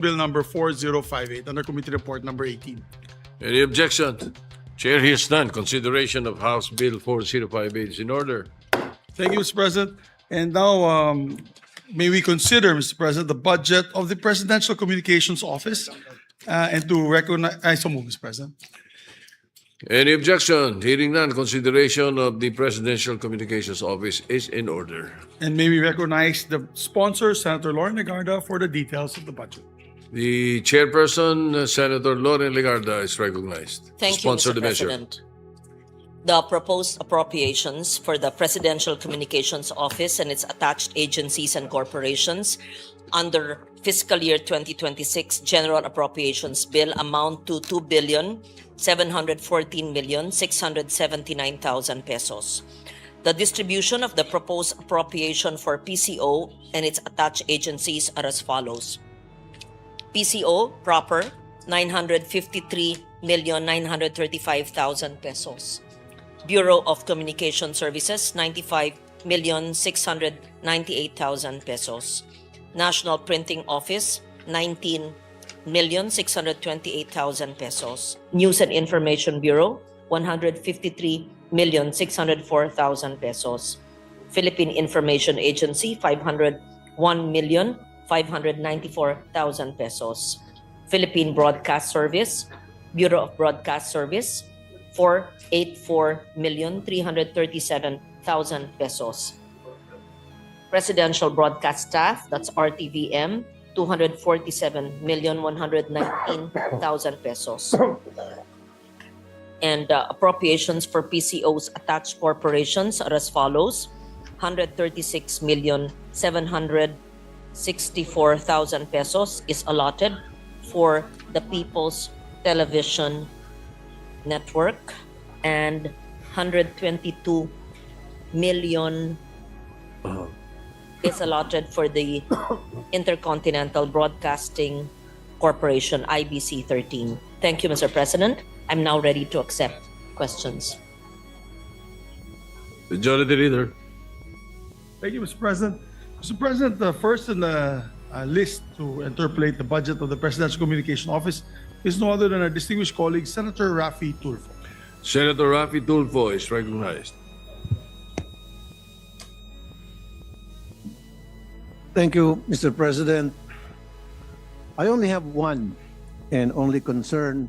Bill number 4058 under Committee Report number 18. Any objection? Chair hears none. Consideration of House Bill 4058 is in order. Thank you, Mr. President. And now, may we consider, Mr. President, the budget of the Presidential Communications Office and to recognize, I so move, Mr. President. Any objection? Hearing none. Consideration of the Presidential Communications Office is in order. And may we recognize the sponsor, Senator Lauren Legarda, for the details of the budget. The chairperson, Senator Lauren Legarda, is recognized. Thank you, Sponsor Mr. the measure. President. The proposed appropriations for the Presidential Communications Office and its attached agencies and corporations under fiscal year 2026 General Appropriations Bill amount to 2,714,679,000 pesos. The distribution of the proposed appropriation for PCO and its attached agencies are as follows. PCO proper, 953,935,000 pesos. Bureau of Communication Services, 95,698,000 pesos. National Printing Office, 19,628,000 pesos. News and Information Bureau, 153,604,000 pesos. Philippine Information Agency, 501,594,000 pesos. Philippine Broadcast Service, Bureau of Broadcast Service, 484,337,000 pesos. Presidential Broadcast Staff, that's RTVM, 247,119,000 pesos. And appropriations for PCO's attached corporations are as follows. 136,764,000 pesos is allotted for the People's Television Network, and 122 million is allotted for the Intercontinental Broadcasting Corporation, IBC 13. Thank you, Mr. President. I'm now ready to accept questions. Majority Leader. Thank you, Mr. President. Mr. President, the first in the list to interpolate the budget of the Presidential Communication Office is no other than our distinguished colleague, Senator Raffy Tulfo. Senator Raffy Tulfo is recognized. Thank you, Mr. President. I only have one and only concern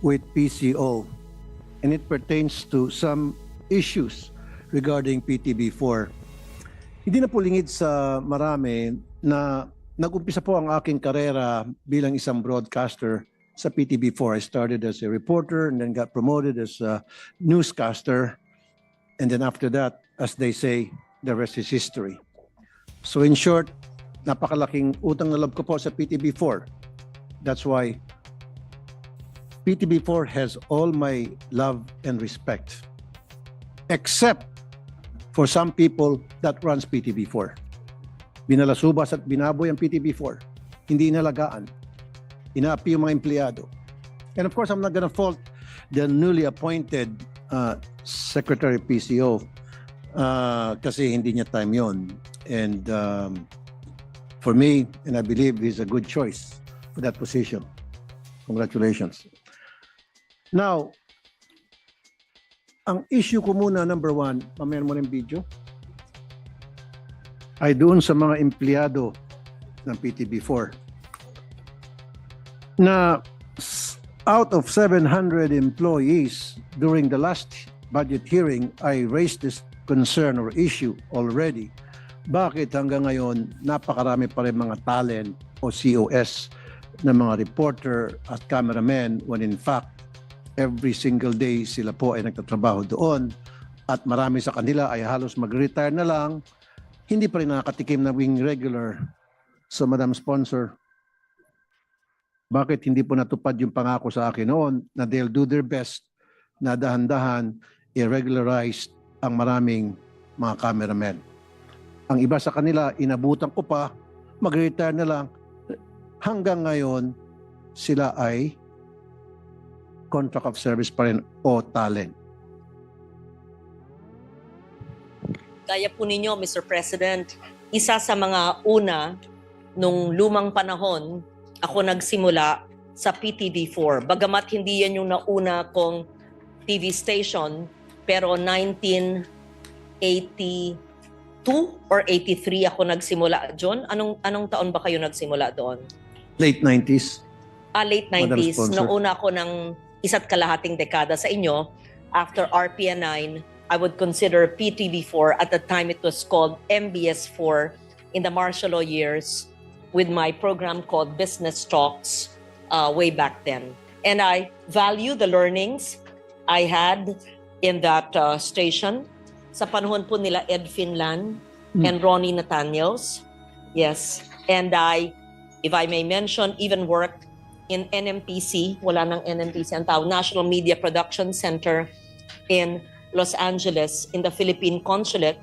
with PCO, and it pertains to some issues regarding PTB4. Hindi na po lingid sa marami na nag-umpisa po ang aking karera bilang isang broadcaster sa PTB4. I started as a reporter and then got promoted as a newscaster. And then after that, as they say, the rest is history. So in short, napakalaking utang na loob ko po sa PTB4. That's why PTB4 has all my love and respect, except for some people that runs PTB4. Binalasubas at binaboy ang PTB4. Hindi inalagaan. Inaapi yung mga empleyado. And of course, I'm not gonna fault the newly appointed Secretary PCO kasi hindi niya time yon. And for me, and I believe he's a good choice for that position. Congratulations. Now, ang issue ko muna, number one, pamayan mo ng video, ay doon sa mga empleyado ng PTB4 na out of 700 employees during the last budget hearing, I raised this concern or issue already. Bakit hanggang ngayon napakarami pa rin mga talent o COS na mga reporter at cameramen when in fact every single day sila po ay nagtatrabaho doon at marami sa kanila ay halos mag-retire na lang, hindi pa rin nakakatikim na wing regular. So Madam Sponsor, bakit hindi po natupad yung pangako sa akin noon na they'll do their best na dahan-dahan i-regularize ang maraming mga cameramen? Ang iba sa kanila, inabutan ko pa, mag-retire na lang. Hanggang ngayon, sila ay contract of service pa rin o talent. Gaya po ninyo, Mr. President, isa sa mga una nung lumang panahon ako nagsimula sa PTV4. Bagamat hindi yan yung nauna kong TV station, pero 1982 or 83 ako nagsimula doon. Anong taon ba kayo nagsimula doon? Late 90s. Late Madam 90s. Sponsor. Nauna ako ng isa't kalahating dekada sa inyo. After RPN9, I would consider PTV4. At the time, it was called MBS4 in the martial law years with my program called Business Talks way back then. And I value the learnings I had in that station. Sa panahon po nila Ed Finlan and Ronnie Nathaniels. Yes. And I, if I may mention, even worked in NMPC, wala nang NMPC ang tawag, National Media Production Center in Los Angeles in the Philippine Consulate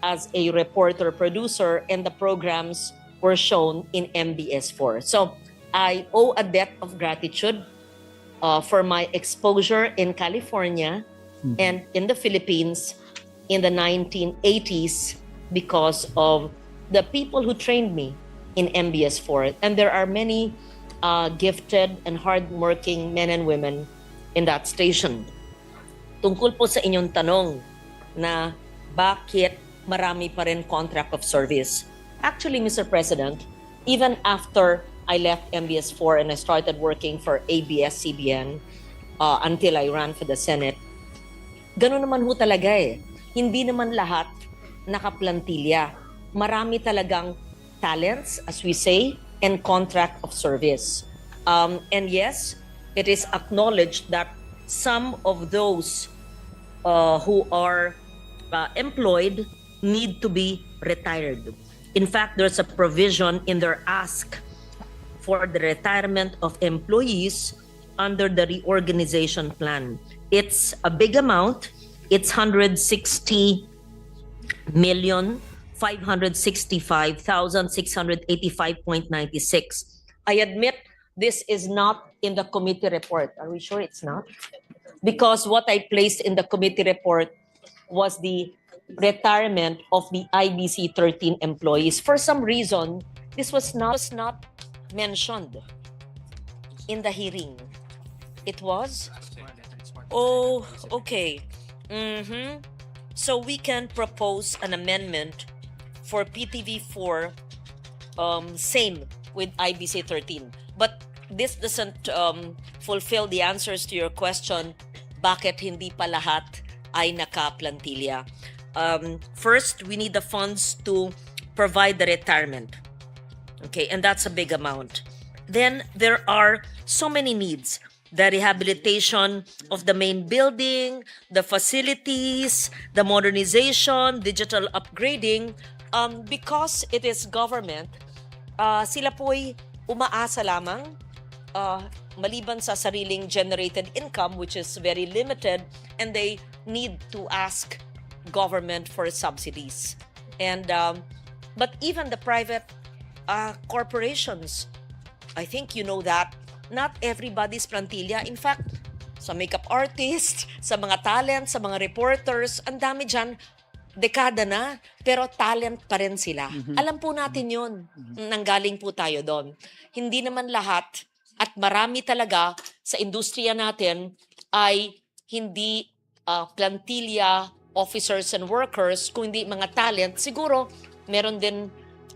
as a reporter-producer, and the programs were shown in MBS4. So I owe a debt of gratitude for my exposure in California and in the Philippines in the 1980s because of the people who trained me in MBS4. And there are many gifted and hardworking men and women in that station. Tungkol po sa inyong tanong na bakit marami pa rin contract of service. Actually, Mr. President, even after I left MBS4 and I started working for ABS-CBN until I ran for the Senate, ganun naman ho talaga eh. Hindi naman lahat nakaplantilya. Marami talagang talents, as we say, and contract of service. And yes, it is acknowledged that some of those who are employed need to be retired. In fact, there's a provision in their ask for the retirement of employees under the reorganization plan. It's a big amount. It's 160,565,685.96. I admit this is not in the committee report. Are we sure it's not? Because what I placed in the committee report was the retirement of the IBC 13 employees. For some reason, this was not mentioned in the hearing. It was? Oh, okay. So we can propose an amendment for PTV4, same with IBC 13. But this doesn't fulfill the answers to your question, bakit hindi pa lahat ay nakaplantilla. First, we need the funds to provide the retirement. Okay, and that's a big amount. Then there are so many needs. The rehabilitation of the main building, the facilities, the modernization, digital upgrading. Because it is government, sila po'y umaasa lamang maliban sa sariling generated income, which is very limited, and they need to ask government for subsidies. And but even the private corporations, I think you know that, not everybody's plantilla. In fact, sa makeup artists, sa mga talent, sa mga reporters, ang dami dyan, dekada na, pero talent pa rin sila. Alam po natin yun. Nanggaling po tayo doon. Hindi naman lahat at marami talaga sa industriya natin ay hindi plantilla officers and workers, kundi mga talent. Siguro, meron din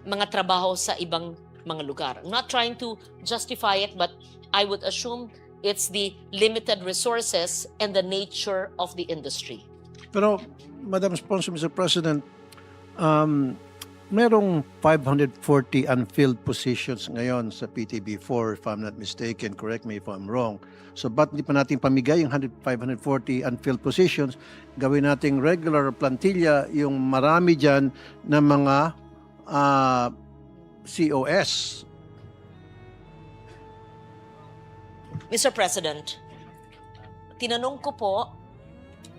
mga trabaho sa ibang mga lugar. I'm not trying to justify it, but I would assume it's the limited resources and the nature of the industry. Pero, Madam Sponsor, Mr. President, merong 540 unfilled positions ngayon sa PTB4, if I'm not mistaken. Correct me if I'm wrong. So, ba't hindi pa natin pamigay yung 540 unfilled positions? Gawin nating regular plantilla, yung marami dyan na mga COS. Mr. President, tinanong ko po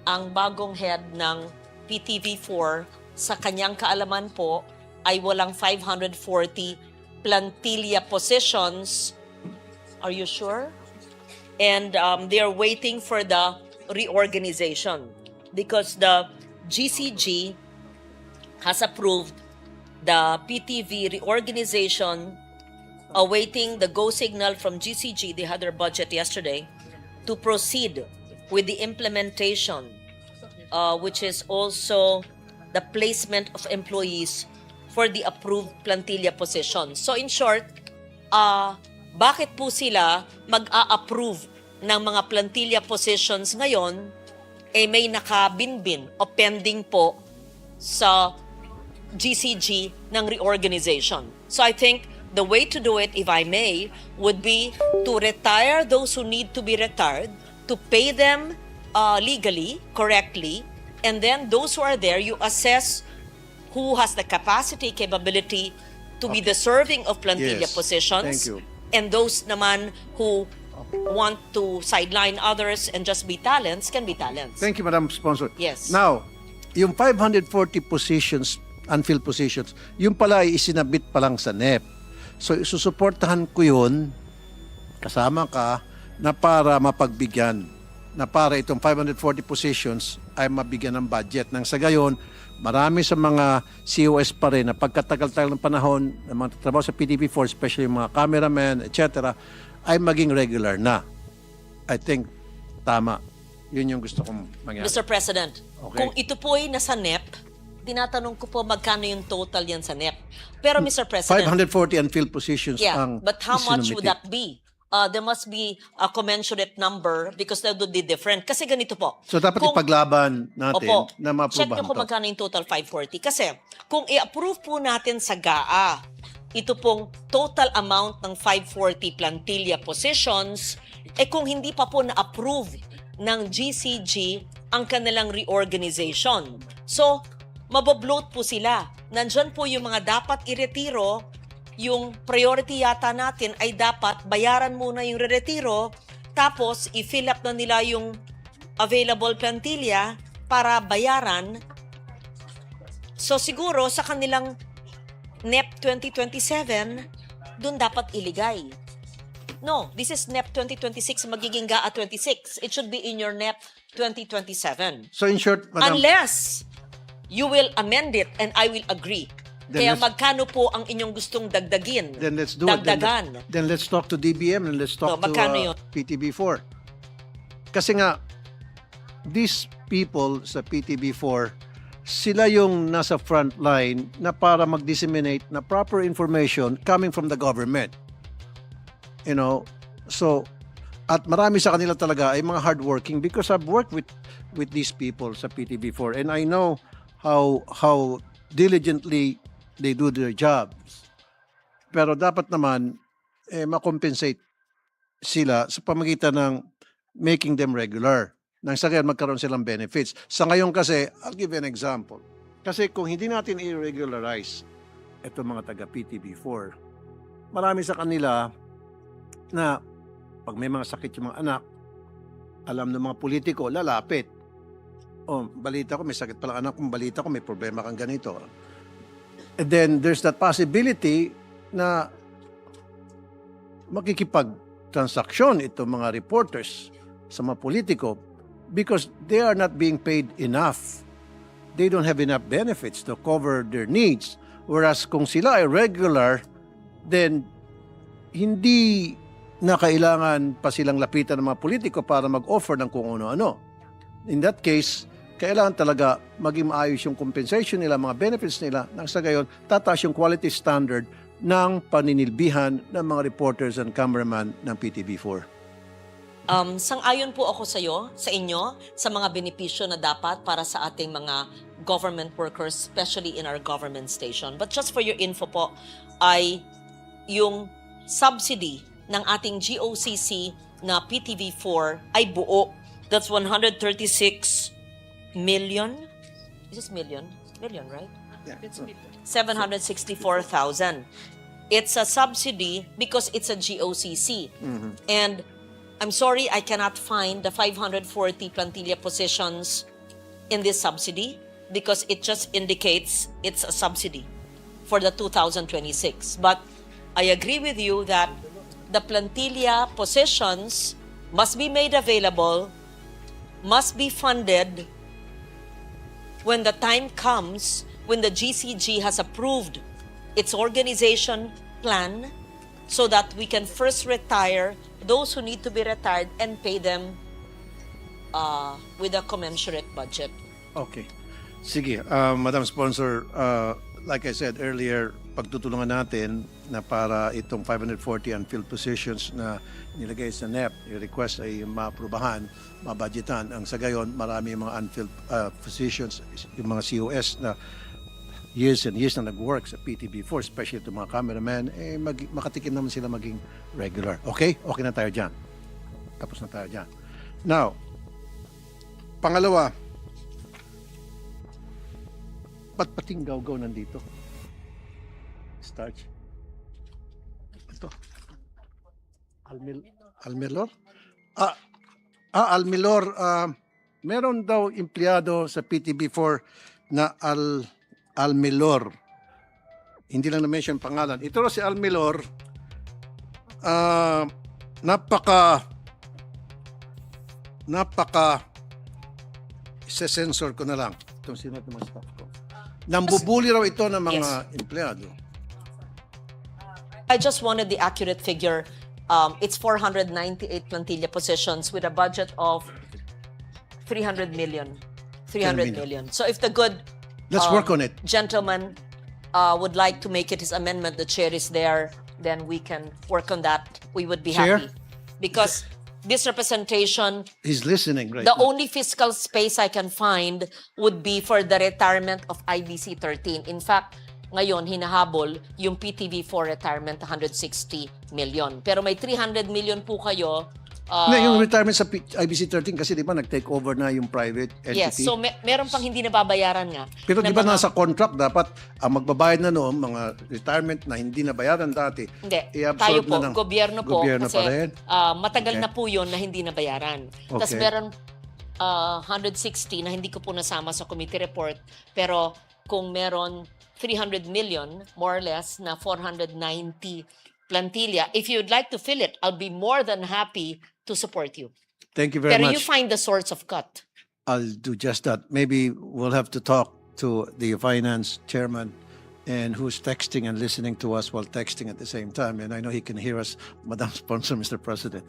ang bagong head ng PTV4, sa kanyang kaalaman po ay walang 540 plantilla positions. Are you sure? And they are waiting for the reorganization because the GCG has approved the PTV reorganization awaiting the go signal from GCG, they had their budget yesterday, to proceed with the implementation, which is also the placement of employees for the approved plantilla positions. So in short, bakit po sila mag-a-approve ng mga plantilla positions ngayon, may nakabinbin o pending po sa GCG ng reorganization. So I think the way to do it, if I may, would be to retire those who need to be retired, to pay them legally, correctly, and then those who are there, you assess who has the capacity, capability to be deserving of plantilla Yes. positions. Thank you. And those naman who want to sideline others and just be talents can be talents. Thank you, Madam Sponsor. Yes. Now, yung 540 positions, unfilled positions, yung pala ay isinabit pa lang sa NEP. So, isusuportahan ko yun, kasama ka, na para mapagbigyan, na para itong 540 positions ay mabigyan ng budget. Nang sa gayon, marami sa mga COS pa rin na pagkatagal-tagal ng panahon, ng mga trabaho sa PTV4, especially yung mga cameramen, etc., ay maging regular na. I think tama. Yun yung gusto kong mangyari. Mr. President, Okay. kung ito po ay nasa NEP, tinatanong ko po magkano yung total yan sa NEP. Pero Mr. President, 540 unfilled positions yeah, ang but how much would isinumiti. that be? There must be a commensurate number because that would be different. Kasi ganito po. So dapat Kung- ipaglaban natin Opo, na check ma-approvehan nyo kung to. magkano yung total 540. Kasi kung i-approve po natin sa GAA, ito pong total amount ng 540 plantilla positions, kung hindi pa po na-approve ng GCG ang kanilang reorganization. So, mabobloat po sila. Nandyan po yung mga dapat iretiro, yung priority yata natin ay dapat bayaran muna yung re-retiro, tapos i-fill up na nila yung available plantilla para bayaran. So siguro sa kanilang NEP 2027, dun dapat iligay. No, this is NEP 2026, magiging GAA 26. It should be in your NEP 2027. So in short, Madam, Unless you will amend it and I will agree. Then Kaya let's- magkano po ang inyong gustong dagdagin? then let's do it. Dagdagan. Then let's talk to DBM and let's talk So, magkano yun? to PTB4. Kasi nga, these people sa PTB4, sila yung nasa front line na para mag-disseminate na proper information coming from the government. You know, so, at marami sa kanila talaga ay mga hardworking because I've worked with these people sa PTB4 and I know how diligently they do their jobs. Pero dapat naman makompensate sila sa pamagitan ng making them regular. Nang sa gayon magkaroon silang benefits. Sa ngayon kasi, I'll give you an example. Kasi kung hindi natin i-regularize itong mga taga PTB4, marami sa kanila na pag may mga sakit yung mga anak, alam ng mga politiko, lalapit. Oh, balita ko, may sakit pala anak kong, balita ko, may problema kang ganito. And then there's that possibility na makikipag-transaksyon itong mga reporters sa mga politiko because they are not being paid enough. They don't have enough benefits to cover their needs. Whereas kung sila ay regular, then hindi na kailangan pa silang lapitan ng mga politiko para mag-offer ng kung ano-ano. In that case, kailangan talaga maging maayos yung compensation nila, mga benefits nila, nang sa gayon, tataas yung quality standard ng paninilbihan ng mga reporters and cameraman ng PTV4. Sang-ayon po ako sa inyo, sa mga benepisyo na dapat para sa ating mga government workers, especially in our government station. But just for your info po, ay yung subsidy ng ating GOCC na PTV4 ay buo. That's 136 million. Is this million? Million, right? Yeah. 764,000. It's a subsidy because it's a GOCC. And I'm sorry, I cannot find the 540 plantilla positions in this subsidy because it just indicates it's a subsidy for the 2026. But I agree with you that the plantilla positions must be made available, must be funded when the time comes when the GCG has approved its organization plan so that we can first retire those who need to be retired and pay them with a commensurate budget. Okay. Sige, Madam Sponsor, like I said earlier, pagtutulungan natin na para itong 540 unfilled positions na nilagay sa NEP, yung request ay maaprubahan, mabudgetan. Ang sa gayon, marami mga unfilled positions, yung mga COS na years and years na nag-work sa PTB4, especially itong mga cameramen, makatikim naman sila maging regular. Okay? Okay na tayo dyan. Tapos na tayo dyan. Now, pangalawa, ba't pating gaw-gaw nandito? Starch. Ito. Almilor? Almilor. Meron daw empleyado sa PTB4 na Almilor. Hindi lang na-mention pangalan. Ito si Almilor. Isa-sensor ko na lang. Itong sinat ng mga staff ko. Nambubuli raw ito ng mga empleyado. I just wanted the accurate figure. It's 498 plantilla positions with a budget of 300 million. 300 million. So if the good Let's work on it. gentleman would like to make it his amendment, the chair is there, then we can work on that. We would be Chair? happy. Because this representation, He's listening right the now. only fiscal space I can find would be for the retirement of IBC 13. In fact, ngayon, hinahabol yung PTV4 retirement 160 million. Pero may 300 million po kayo. Yung retirement sa IBC 13 kasi di ba nag-take over na yung private entity? Yes, so meron pang hindi nababayaran nga. Pero di na ba nasa contract dapat ang magbabayad na noon mga retirement na hindi nabayaran dati? Hindi, i-absorb tayo po, na ng gobyerno po. gobyerno Kasi pa rin? matagal Okay. na po yun na hindi nabayaran. Tapos Okay. meron 160 na hindi ko po nasama sa committee report. Pero kung meron 300 million, more or less, na 490 plantilla, if you'd like to fill it, I'll be more than happy to support you. Thank you very Pero much. you find the source of cut. I'll do just that. Maybe we'll have to talk to the finance chairman and who's texting and listening to us while texting at the same time. And I know he can hear us, Madam Sponsor, Mr. President.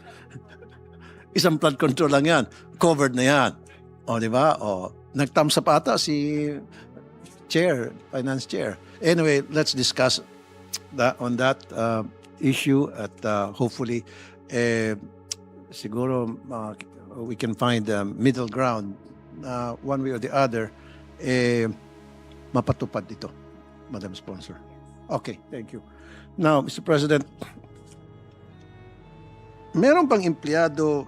Isang flood control lang yan. Covered na yan. O, di ba? O, nag-thumbs up ata si chair, finance chair. Anyway, let's discuss that on that issue at hopefully siguro we can find a middle ground one way or the other mapatupad dito, Madam Sponsor. Okay, thank you. Now, Mr. President, meron pang empleyado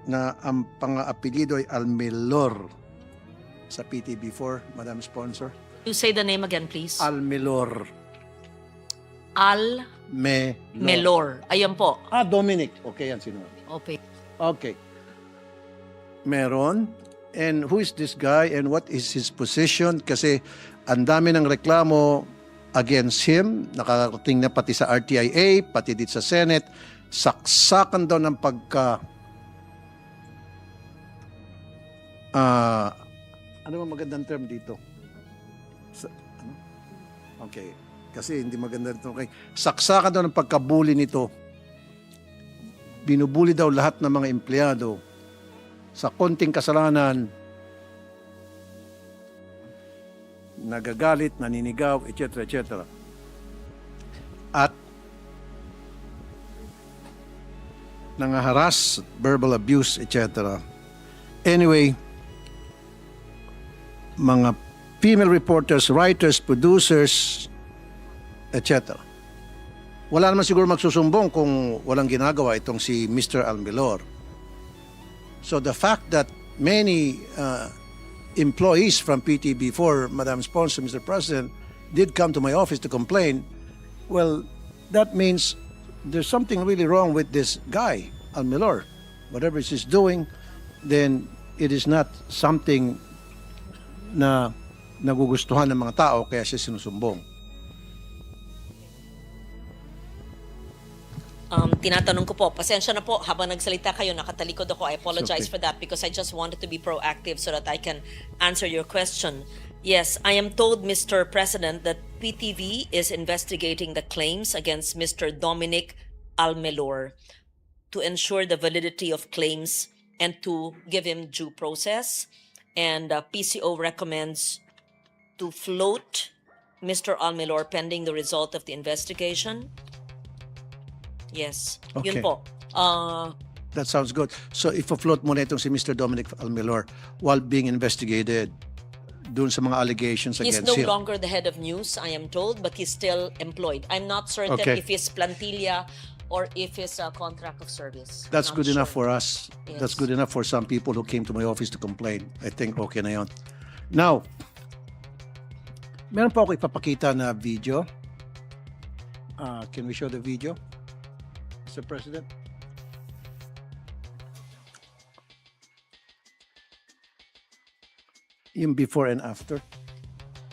na ang pang-apelyido ay Almilor sa PTB4, Madam Sponsor? You say the name again, please. Almilor. Melor. Ayan po. Dominic. Okay, yan sino. Okay. Okay. Meron. And who is this guy and what is his position? Kasi ang dami ng reklamo against him. Nakarating na pati sa RTIA, pati dito sa Senate. Saksakan daw ng pagka... ano ba magandang term dito? Okay. Kasi hindi maganda ito. Okay. Saksakan daw ng pagkabuli nito. Binubuli daw lahat ng mga empleyado sa konting kasalanan, nagagalit, naninigaw, etc. etc. At nangaharas, verbal abuse, etc. Anyway, mga female reporters, writers, producers, etc. Wala naman siguro magsusumbong kung walang ginagawa itong si Mr. Almilor. So the fact that many employees from PTB4, Madam Sponsor, Mr. President, did come to my office to complain, well, that means there's something really wrong with this guy, Almilor. Whatever he's doing, then it is not something na nagugustuhan ng mga tao kaya siya sinusumbong. Tinatanong ko po, pasensya na po, habang nagsalita kayo, nakatalikod ako. I apologize Okay. for that because I just wanted to be proactive so that I can answer your question. Yes, I am told, Mr. President, that PTV is investigating the claims against Mr. Dominic Almelor to ensure the validity of claims and to give him due process. And PCO recommends to float Mr. Almelor pending the result of the investigation. Yes. Yun Okay. po. That sounds good. So if-float mo na itong si Mr. Dominic Almelor while being investigated dun sa mga allegations He's against no him. longer the head of news, I am told, but he's still employed. I'm not certain Okay. if he's plantilla or if he's a contract of service. That's Not good enough sure. for us. That's Yes. good enough for some people who came to my office to complain. I think okay na yun. Now, meron po ako ipapakita na video. Can we show the video, Mr. President? Yung before and after.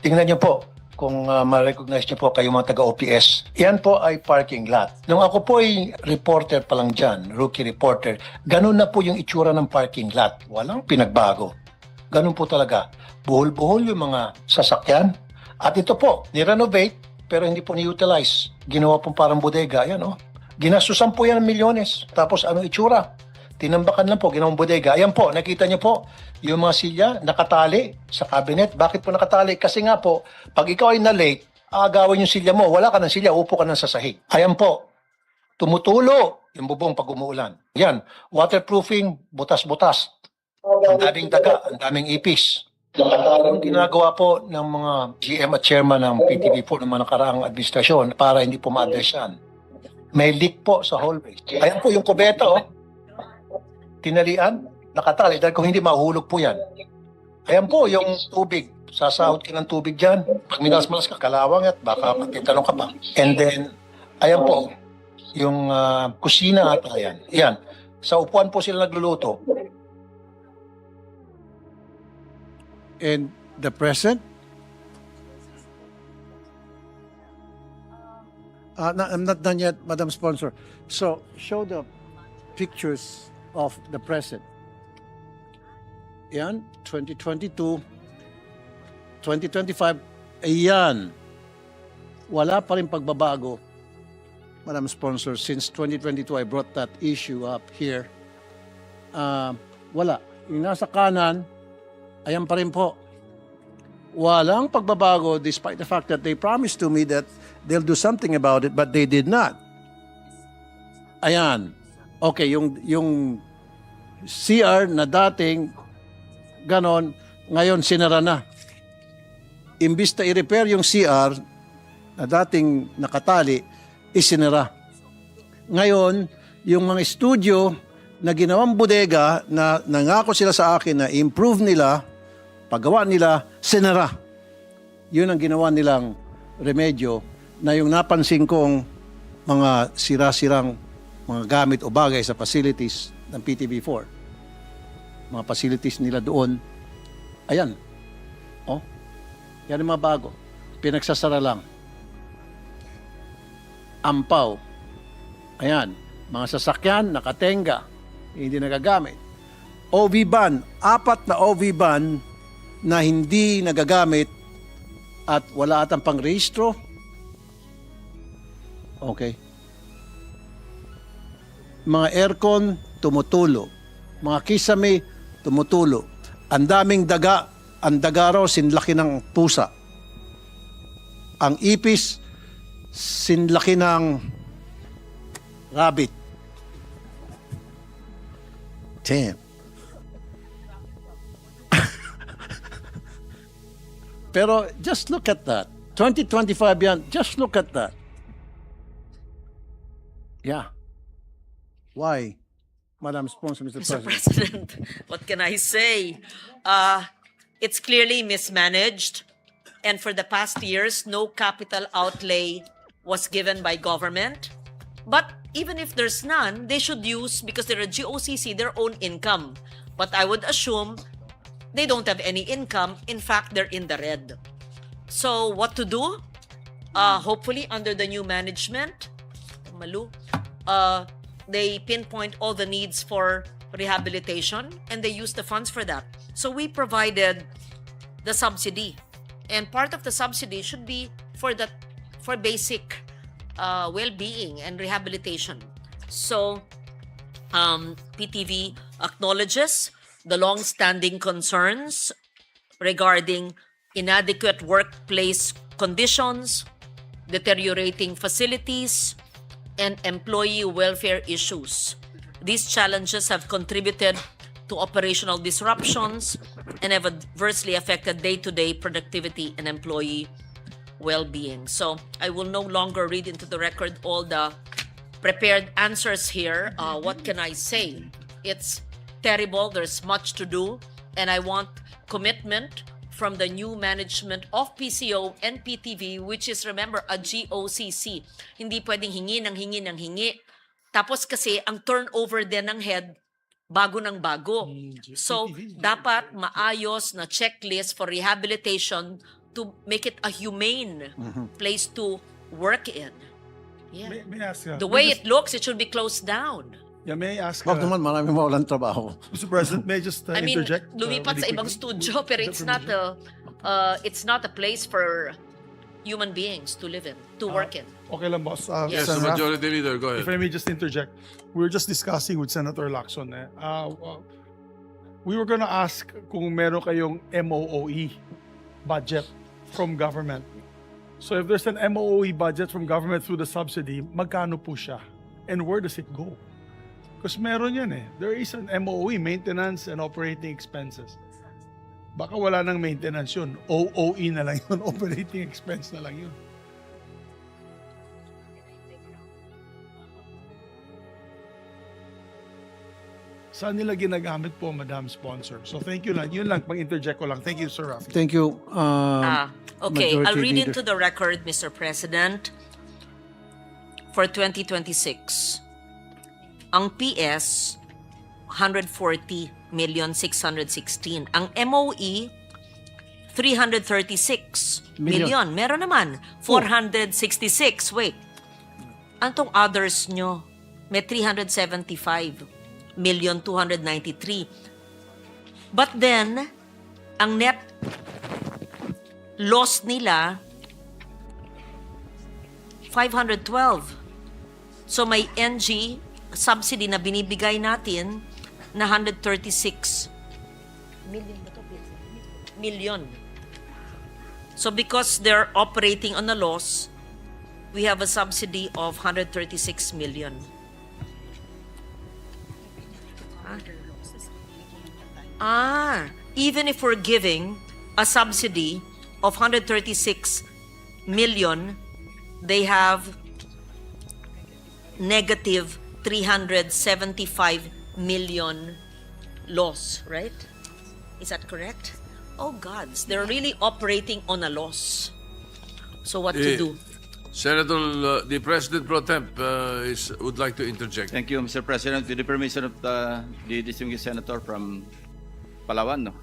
Tingnan niyo po kung ma-recognize niyo po kayo mga taga-OPS. Yan po ay parking lot. Nung ako po ay reporter pa lang dyan, rookie reporter, ganun na po yung itsura ng parking lot. Walang pinagbago. Ganun po talaga. Buhol-buhol yung mga sasakyan. At ito po, ni-renovate pero hindi po ni-utilize. Ginawa pong parang bodega. Ayan oh. Ginastusan po yan ng milyones. Tapos ano itsura? Tinambakan lang po, ginawang bodega. Ayan po, nakita niyo po, yung mga silya nakatali sa cabinet. Bakit po nakatali? Kasi nga po, pag ikaw ay na-late, aagawin yung silya mo. Wala ka ng silya, upo ka ng sa sahig. Ayan po, tumutulo yung bubong pag umuulan. Yan, waterproofing, butas-butas. Ang daming daga, ang daming ipis. Yung ginagawa po ng mga GM at chairman ng PTV4 ng mga nakaraang administrasyon para hindi po ma-address yan. May leak po sa hallway. Ayan po yung kubeta, oh. Tinalian, nakatali, dahil kung hindi mahulog po yan. Ayan po yung tubig. Sasahod ka ng tubig dyan. Pag minas-malas ka, kalawang at baka magtitanong ka pa. And then, ayan po, yung kusina at ayan. Ayan, sa upuan po sila nagluluto. And the present? I'm not done yet, Madam Sponsor. So, show the pictures of the present. Yan, 2022, 2025, ayan. Wala pa rin pagbabago, Madam Sponsor. Since 2022, I brought that issue up here. Wala. Yung nasa kanan, ayan pa rin po. Walang pagbabago despite the fact that they promised to me that they'll do something about it, but they did not. Ayan. Okay, yung CR na dating ganon, ngayon sinara na. Imbis na i-repair yung CR na dating nakatali, isinara. Ngayon, yung mga studio na ginawang bodega na nangako sila sa akin na improve nila, paggawa nila, sinara. Yun ang ginawa nilang remedyo na yung napansin kong mga sira-sirang mga gamit o bagay sa facilities ng PTV4. Mga facilities nila doon, ayan. Oh, yan ang mga bago. Pinagsasara lang. Ampaw. Ayan. Mga sasakyan, nakatenga, hindi nagagamit. OV ban, 4 na OV ban na hindi nagagamit at wala atang pang-rehistro. Okay. Mga aircon, tumutulo. Mga kisame, tumutulo. Ang daming daga, ang daga raw, sinlaki ng pusa. Ang ipis, sinlaki ng rabbit. Damn. Pero just look at that. 2025 yan, just look at that. Yeah. Why? Madam Sponsor, Mr. Mr. President. President, what can I say? It's clearly mismanaged. And for the past years, no capital outlay was given by government. But even if there's none, they should use, because they're a GOCC, their own income. But I would assume they don't have any income. In fact, they're in the red. So what to do? Hopefully, under the new management, they pinpoint all the needs for rehabilitation and they use the funds for that. So we provided the subsidy, and part of the subsidy should be for basic well-being and rehabilitation. So, PTV acknowledges the long-standing concerns regarding inadequate workplace conditions, deteriorating facilities, and employee welfare issues. These challenges have contributed to operational disruptions and have adversely affected day-to-day productivity and employee well-being. So I will no longer read into the record all the prepared answers here. What can I say? It's terrible. There's much to do. And I want commitment from the new management of PCO and PTV, which is, remember, a GOCC. Hindi pwedeng hingi ng hingi ng hingi. Tapos kasi ang turnover din ng head, bago ng bago. So, dapat maayos na checklist for rehabilitation to make it a humane place to work in. Yeah. May I ask, The way it looks, it should be closed down. yeah, may I ask, Wag naman, marami mawalan trabaho. Mr. President, may I just I mean, interject? lumipat sa really ibang quickly? studio, pero Is it's that not a place for human beings to live in, to work in. Okay lang, boss. Yes, Yes, the Sen. Raf, Majority Leader, go if ahead. I may just interject, we were just discussing with Senator Lacson. We were gonna ask kung meron kayong MOOE budget from government. So if there's an MOOE budget from government through the subsidy, magkano po siya? And where does it go? Because meron yan eh. There is an MOOE, maintenance and operating expenses. Baka wala nang maintenance yun. OOE na lang yun. Operating expense na lang yun. Saan nila ginagamit po, Madam Sponsor? So thank you lang. Yun lang, pang-interject ko lang. Thank you, Sir Rafi. Thank you. Okay, I'll Majority read Leader. into the record, Mr. President. For 2026, ang PS, 140,616,000. Ang MOE, 336 million. Meron naman. 466. Wait. Antong others nyo? May 375,293,000. But then, ang net loss nila, 512. So may NG subsidy na binibigay natin na 136 million. So because they're operating on a loss, we have a subsidy of 136 million. Even if we're giving a subsidy of 136 million, they have negative 375 million loss, right? Is that correct? Oh gods, they're really operating on a loss. So what to do? Senator, the President Pro Temp would like to interject. Thank you, Mr. President. With the permission of the distinguished senator from Palawan, no?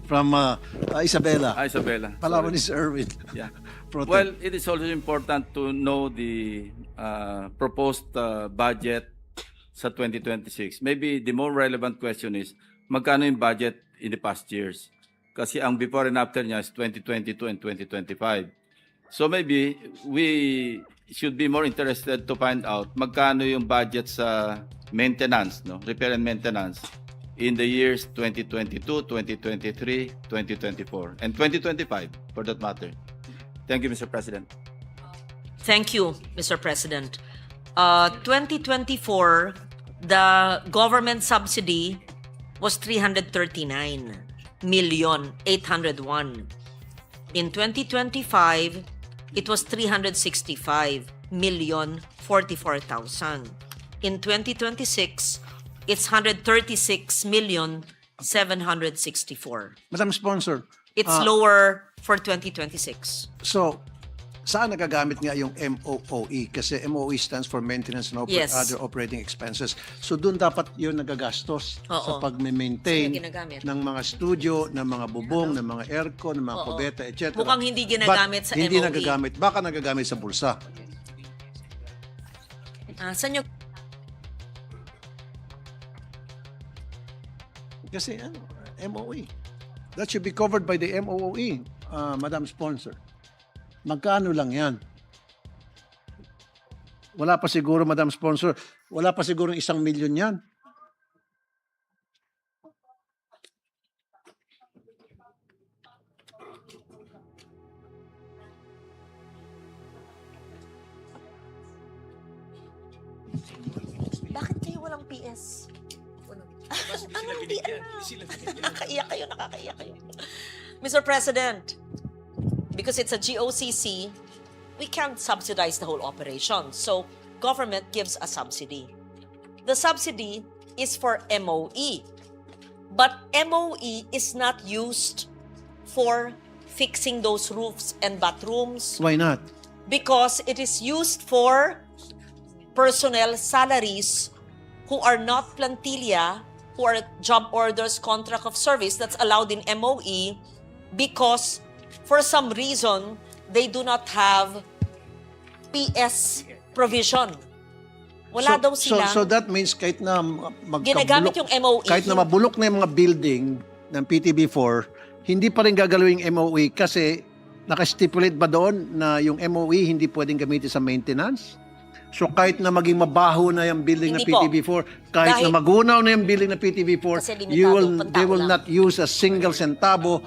From Isabela. Isabela. Palawan Sorry. is Erwin. Yeah. Pro Well, Tem. it is also important to know the proposed budget sa 2026. Maybe the more relevant question is, magkano yung budget in the past years? Kasi ang before and after niya is 2022 and 2025. So maybe we should be more interested to find out magkano yung budget sa maintenance, no? Repair and maintenance in the years 2022, 2023, 2024, and 2025 for that matter. Thank you, Mr. President. Thank you, Mr. President. 2024, the government subsidy was 339,801,000. In 2025, it was 365,044,000. In 2026, it's 136,764,000. Madam Sponsor, It's lower for 2026. so saan nagagamit nga yung MOOE? Kasi MOE stands for Maintenance and Yes. Other Operating Expenses. So doon dapat yun nagagastos sa Oo. pag-maintain Saan ginagamit? ng mga studio, ng mga bubong, ng mga aircon, ng mga Oo. kubeta, etc. Mukhang hindi ginagamit But sa hindi MOE. nagagamit. Baka nagagamit sa bulsa. Saan yung Kasi MOE. That should be covered by the MOE, Madam Sponsor. Magkano lang yan? Wala pa siguro, Madam Sponsor. Wala pa siguro 1,000,000 yan. Bakit kayo walang PS? Anong di alam? Nakakaiyak kayo. Mr. President, because it's a GOCC, we can't subsidize the whole operation. So, government gives a subsidy. The subsidy is for MOE. But MOE is not used for fixing those roofs and bathrooms Why not? because it is used for personnel salaries who are not plantilla, who are job orders, contract of service that's allowed in MOE because for some reason they do not have PS provision. Wala daw sila. So that means kahit na Ginagamit yung MOE. kahit na mabulok na yung mga building ng PTB4, hindi pa rin gagalawin yung MOE kasi nakastipulate ba doon na yung MOE hindi pwedeng gamitin sa maintenance? So kahit na maging mabaho na yung building Hindi na PTB4, kahit Dahil- na magunaw na yung building na PTB4, Kasi limitado, they will pantao lang. not use a single centavo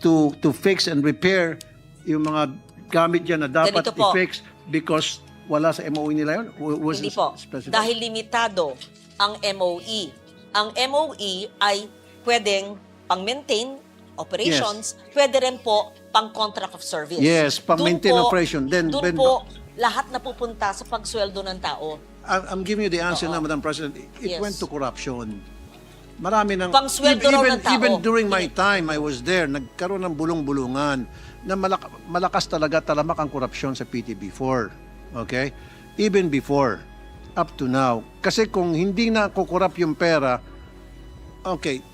to fix and repair yung mga gamit dyan na dapat Ganito po. i-fix because wala sa MOE nila yun? Was Hindi it po. specified? Dahil limitado ang MOE. Ang MOE ay pwedeng pang-maintain operations, pwede rin po pang-contract of service. Yes, pang-maintain Dun po- operation. Then po, lahat na pupunta sa pagsweldo ng tao. I'm giving you the answer Oo. na, Madam President. It Yes. went to corruption. Marami ng... Pangsweldo raw ng tao. Even during my time, I was there, nagkaroon ng bulong-bulungan na malakas talaga talamak ang korupsyon sa PTB4. Okay? Even before, up to now. Kasi kung hindi na kukurap yung pera, okay,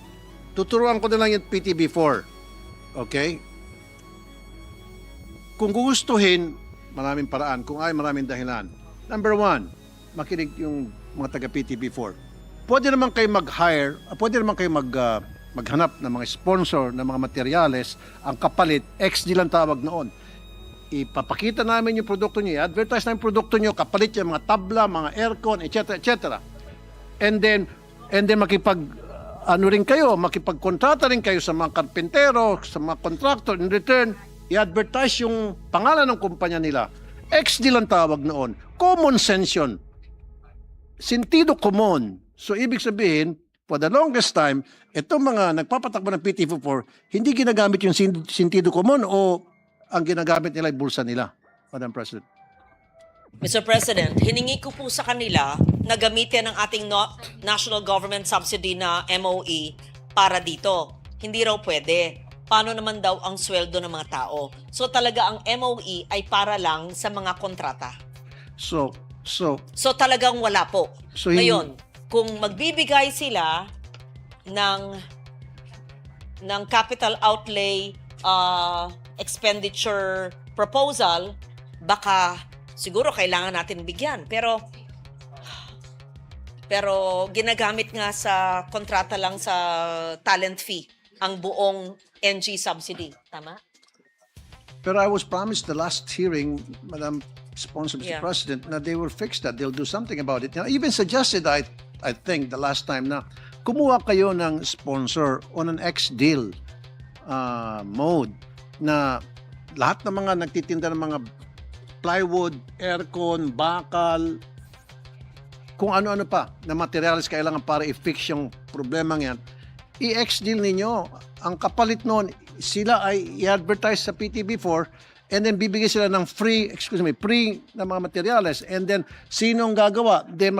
tuturuan ko na lang yung PTB4. Okay? Kung gugustuhin, maraming paraan. Kung ay, maraming dahilan. Number one, makinig yung mga taga-PTB4. Pwede naman kayo mag-hire, pwede naman kayo maghanap ng mga sponsor ng mga materyales. Ang kapalit, XD lang tawag noon. Ipapakita namin yung produkto nyo, i-advertise namin yung produkto nyo, kapalit yung mga tabla, mga aircon, etc. etc. And then makipagkontrata rin kayo sa mga karpentero, sa mga contractor. In return, i-advertise yung pangalan ng kumpanya nila. XD lang tawag noon. Common sense yun. Sentido common. So, ibig sabihin, for the longest time, itong mga nagpapatakbo ng PTB4, hindi ginagamit yung sentido common o ang ginagamit nila ay bulsa nila, Madam President. Mr. President, hiningi ko po sa kanila na gamitin ang ating national government subsidy na MOE para dito. Hindi raw pwede. Paano naman daw ang sweldo ng mga tao? So talaga ang MOE ay para lang sa mga kontrata. So Talagang wala po. So, Ngayon, kung magbibigay sila ng capital outlay expenditure proposal, baka siguro kailangan natin bigyan. Pero ginagamit nga sa kontrata lang sa talent fee ang buong NG subsidy. Tama? Pero I was promised the last hearing, Madam Sponsor, Mr. Yeah. President, na they will fix that. They'll do something about it. Now, even suggested, I think, the last time na kumuha kayo ng sponsor on an ex-deal mode na lahat ng mga nagtitinda ng mga plywood, aircon, bakal, kung ano-ano pa na materials kailangan para i-fix yung problema yan, i-ex-deal ninyo. Ang kapalit noon, sila ay i-advertise sa PTB4 and then bibigyan sila ng free na mga materials. And then, sinong gagawa? Then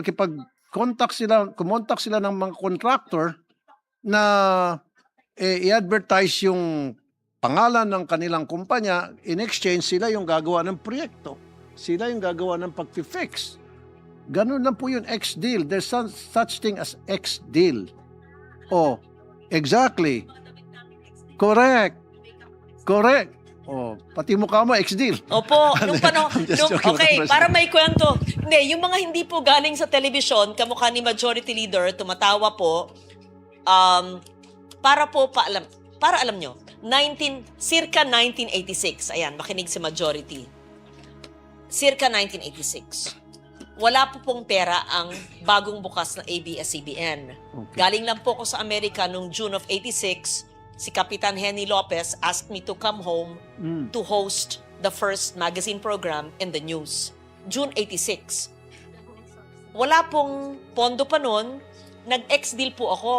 kumontak sila ng mga contractor na i-advertise yung pangalan ng kanilang kumpanya. In exchange, sila yung gagawa ng proyekto. Sila yung gagawa ng pag-fix. Ganun lang po yun, ex-deal. There's such thing as ex-deal. Oh, exactly. Correct. Oh, pati mukha mo, ex-deal. Opo, nung I'm just joking, okay, Madam President. para may kwento. Hindi, yung mga hindi po galing sa telebisyon, kamukha ni Majority Leader, tumatawa po, para alam nyo, circa 1986, ayan, makinig si Majority. Circa 1986. wala po pong pera ang bagong bukas na ABS-CBN. Okay. Galing lang po ako sa Amerika noong June of 86. Si Kapitan Henny Lopez asked me to come home to host the first magazine program in the news. June 86. Wala pong pondo pa noon. Nag-ex-deal po ako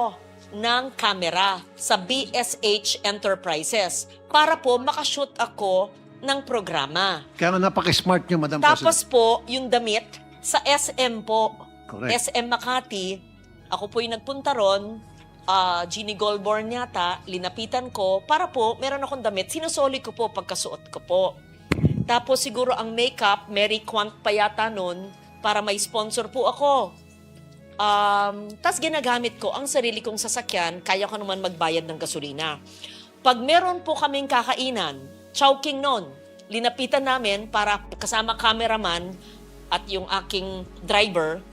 ng camera sa BSH Enterprises para po makashoot ako ng programa. Kaya napaka-smart niyo, Madam Tapos President. po, yung damit sa SM po. Correct. SM Makati. Ako po yung nagpunta ron. Jeannie Goldborn yata. Linapitan ko para po, meron akong damit. Sinusoli ko po pagkasuot ko po. Tapos siguro ang makeup, Mary Quant pa yata nun, para may sponsor po ako. Tas ginagamit ko ang sarili kong sasakyan, kaya ko naman magbayad ng gasolina. Pag meron po kaming kakainan, chowking noon, linapitan namin para kasama cameraman at yung aking driver,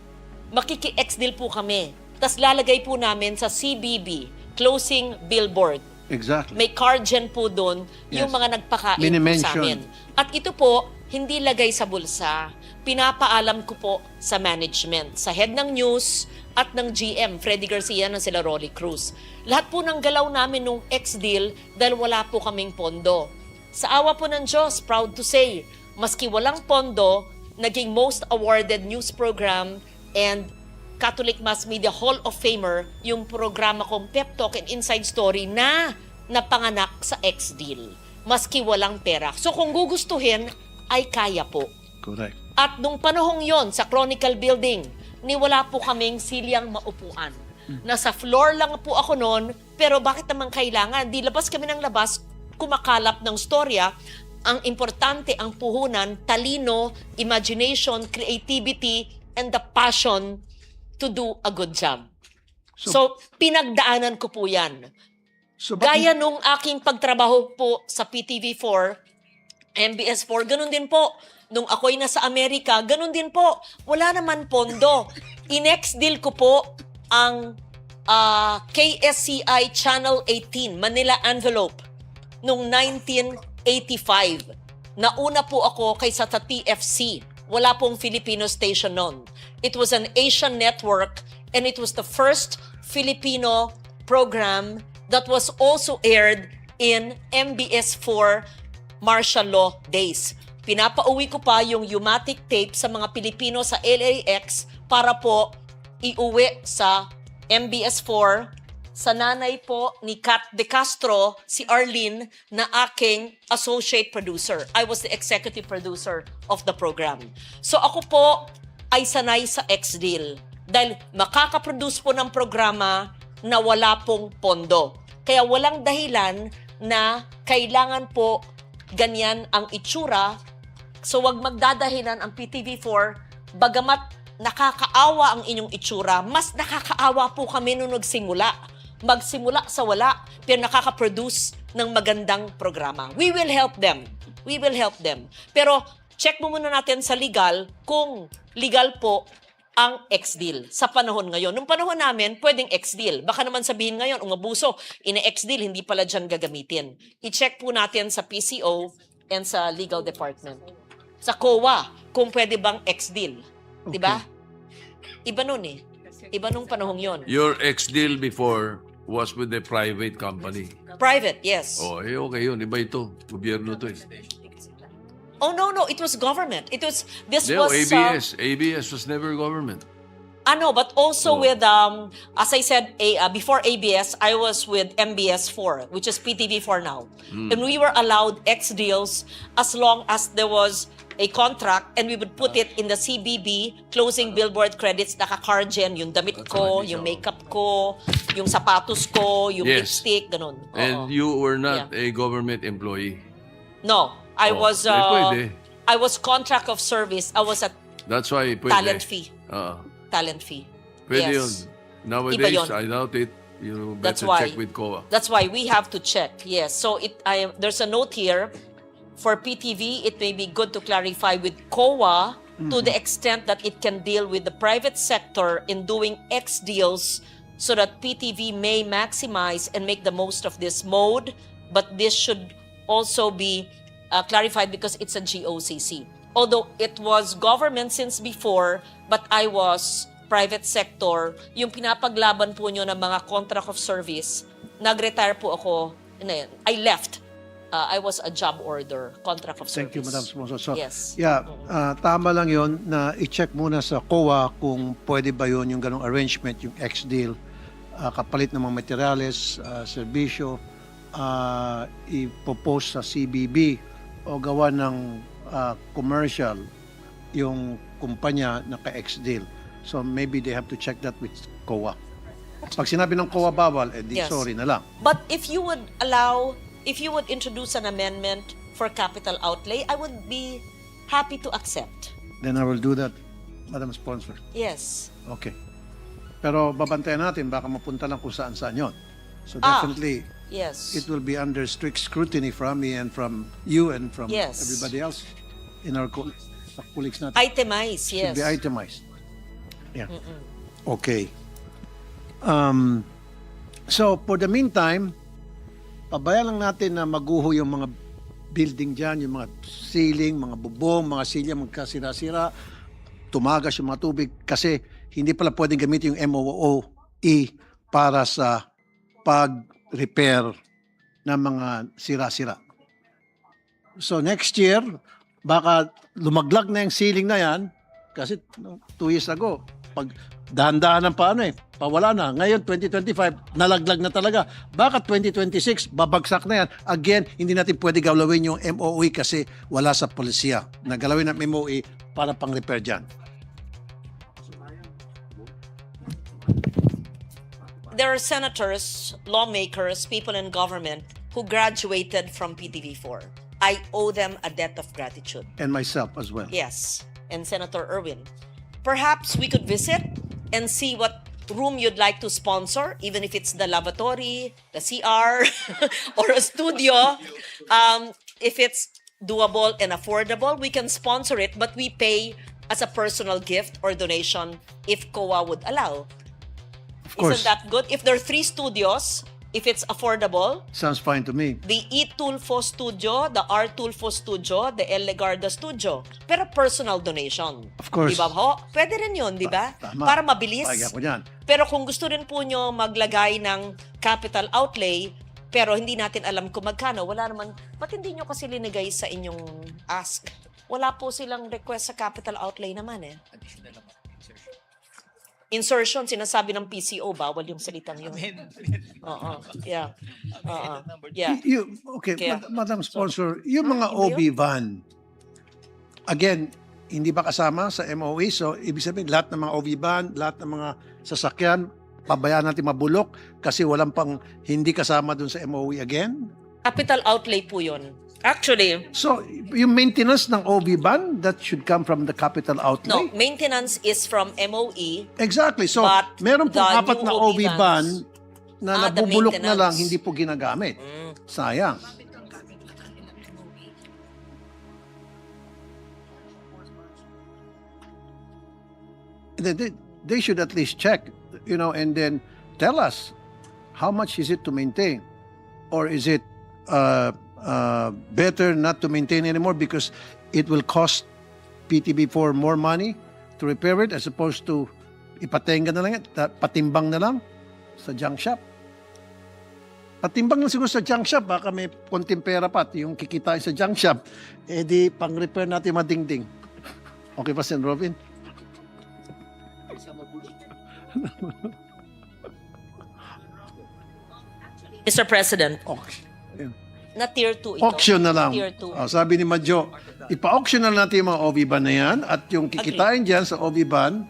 makiki-ex-deal po kami. Tas lalagay po namin sa CBB, closing billboard. Exactly. May card dyan po doon, yung Yes. mga nagpakain po sa Mini-mention. amin. At ito po, hindi lagay sa bulsa. Pinapaalam ko po sa management, sa head ng news at ng GM, Freddy Garcia na sila Rolly Cruz. Lahat po ng galaw namin nung ex-deal dahil wala po kaming pondo. Sa awa po ng Diyos, proud to say, maski walang pondo, naging most awarded news program and Catholic Mass Media Hall of Famer yung programa kong Pep Talk and Inside Story na napanganak sa ex-deal. Maski walang pera. So kung gugustuhin, ay kaya po. Correct. At nung panahong yon sa Chronicle Building, wala po kaming silyang maupuan. Nasa floor lang po ako noon, pero bakit naman kailangan? Di labas kami ng labas, kumakalap ng storya. Ang importante, ang puhunan, talino, imagination, creativity, and the passion to do a good job. So pinagdaanan ko po yan. So, Gaya nung aking pagtrabaho po sa PTV4, MBS4, ganun din po. Nung ako'y nasa Amerika, ganun din po. Wala naman pondo. I-next-deal ko po ang KSCI Channel 18, Manila Envelope, nung 1985. Nauna po ako kaysa sa TFC. Wala pong Filipino station noon. It was an Asian network and it was the first Filipino program that was also aired in MBS4 martial law days. Pinapauwi ko pa yung pneumatic tape sa mga Pilipino sa LAX para po iuwi sa MBS4 sa nanay po ni Kat De Castro, si Arlene, na aking associate producer. I was the executive producer of the program. So ako po ay sanay sa ex-deal dahil makakaproduce po ng programa na wala pong pondo. Kaya walang dahilan na kailangan po ganyan ang itsura. So wag magdadahilan ang PTV4, bagamat nakakaawa ang inyong itsura, mas nakakaawa po kami nung nagsimula. Magsimula sa wala, pero nakaka-produce ng magandang programa. We will help them. We will help them. Pero check mo muna natin sa legal kung legal po ang ex-deal sa panahon ngayon. Nung panahon namin, pwedeng ex-deal. Baka naman sabihin ngayon, umabuso, ine-ex-deal, hindi pala dyan gagamitin. I-check po natin sa PCO and sa legal department. Sa COA, kung pwede bang ex-deal. Okay. Diba? Iba nun eh. Iba nung panahong yon. Your ex-deal before was with a private company. Private, yes. Oh, okay yun. Iba ito. Gobyerno to eh. Oh, no. It was government. This No, was... ABS. ABS was never government. but also Oh. with, as I said, before ABS, I was with MBS4, which is PTV4 now. And we were allowed X deals as long as there was a contract and we would put it in the CBB, closing billboard credits, naka-card dyan, yung damit ko, yung makeup ko, yung sapatos ko, yung Yes. lipstick, ganun. Oo. And you were not a government employee. No, I Oh, was pwede. I was contract of service. I was at That's why pwede. talent fee. Oo. Talent fee. Pwede Yes. yun. Nowadays, yun. I doubt it. You That's better why. check with COA. That's why we have to check. Yes. So there's a note here for PTV. It may be good to clarify with COA to the extent that it can deal with the private sector in doing X deals so that PTV may maximize and make the most of this mode. But this should also be clarified because it's a GOCC. although it was government since before, but I was private sector, yung pinapaglaban po nyo ng mga contract of service, nag-retire po ako, I left. I was a job order, contract of service. Thank you, Madam Sponsor. So, Yes. yeah, tama lang yon na i-check muna sa COA kung pwede ba yun yung ganong arrangement, yung ex-deal, kapalit ng mga materials, serbisyo, ipopose sa CBB o gawa ng commercial yung kumpanya na ka-ex-deal. So maybe they have to check that with COA. Pag sinabi ng COA bawal, Yes. sorry na lang. But if you would introduce an amendment for capital outlay, I would be happy to accept. Then I will do that, Madam Sponsor. Yes. Okay. Pero babantayan natin, baka mapunta lang kung saan-saan yun. So Ah. definitely, Yes. it will be under strict scrutiny from me and from you and from Yes. everybody else in our colleagues natin. Itemize, yes. Should be itemized. Yeah. Okay. So, for the meantime, pabayaan lang natin na maguho yung mga building dyan, yung mga ceiling, mga bubong, mga silya, magkasira-sira, tumagas yung mga tubig kasi hindi pala pwedeng gamitin yung MOOE para sa pag-repair ng mga sira-sira. So, next year, baka lumaglag na yung ceiling na yan kasi 2 years ago, pag dahan-dahan ng pawala na. Ngayon, 2025, nalaglag na talaga. Baka 2026, babagsak na yan. Again, hindi natin pwede galawin yung MOE kasi wala sa polisiya. Nagalawin ng MOE para pang-repair dyan. There are senators, lawmakers, people in government who graduated from PTV4. I owe them a debt of gratitude. And myself as well. Yes, and Senator Erwin. Perhaps we could visit and see what room you'd like to sponsor, even if it's the lavatory, the CR, or a studio. If it's doable and affordable, we can sponsor it, but we pay as a personal gift or donation if COA would allow. Of course. Isn't that good? If there are 3 studios, if it's affordable, Sounds fine to me. the 𝗓𝗡ulfo Studio, the 𝗓𝗡ulfo Studio, the 𝗓𝗓𝒐𝒻𝒂𝒃 Studio. Pero personal donation. Of course. Di ba ho? Pwede rin yun, di ba? Tama. Para mabilis. Pag ako dyan. Pero kung gusto rin po nyo maglagay ng capital outlay, pero hindi natin alam kung magkano, wala naman, ba't hindi nyo kasi linigay sa inyong ask? Wala po silang request sa capital outlay naman eh. Insertion, sinasabi ng PCO, bawal yung salitang yun. Oo, yeah. Oo, yeah. Okay, Kaya- Madam Sponsor, yung mga hindi OB van, again, hindi ba kasama sa MOE? So, ibig sabihin, lahat ng mga OB van, lahat ng mga sasakyan, pabayaan natin mabulok kasi walang pang hindi kasama dun sa MOE again? Capital outlay po yun. Actually, So, yung maintenance ng OB van, that should come from the capital no, outlay? maintenance is from MOE. Exactly. So, But meron po the 4 new na OB OB van na the nabubulok na lang, maintenance. hindi po ginagamit. Sayang. They should at least check, and then tell us how much is it to maintain, or is it better not to maintain anymore because it will cost PTB4 more money to repair it as opposed to ipatenga na lang yan, patimbang na lang sa junk shop. Patimbang lang siguro sa junk shop, baka may konting pera pa yung kikitain sa junk shop, di pang-repair natin madingding. Okay pa, Sen. Robin? Mr. President, Okay. na tier 2 ito. Auction na lang. Tier 2. Sabi ni Madjo, ipa-auction na natin yung mga OV ban na yan at yung kikitain dyan sa OV ban,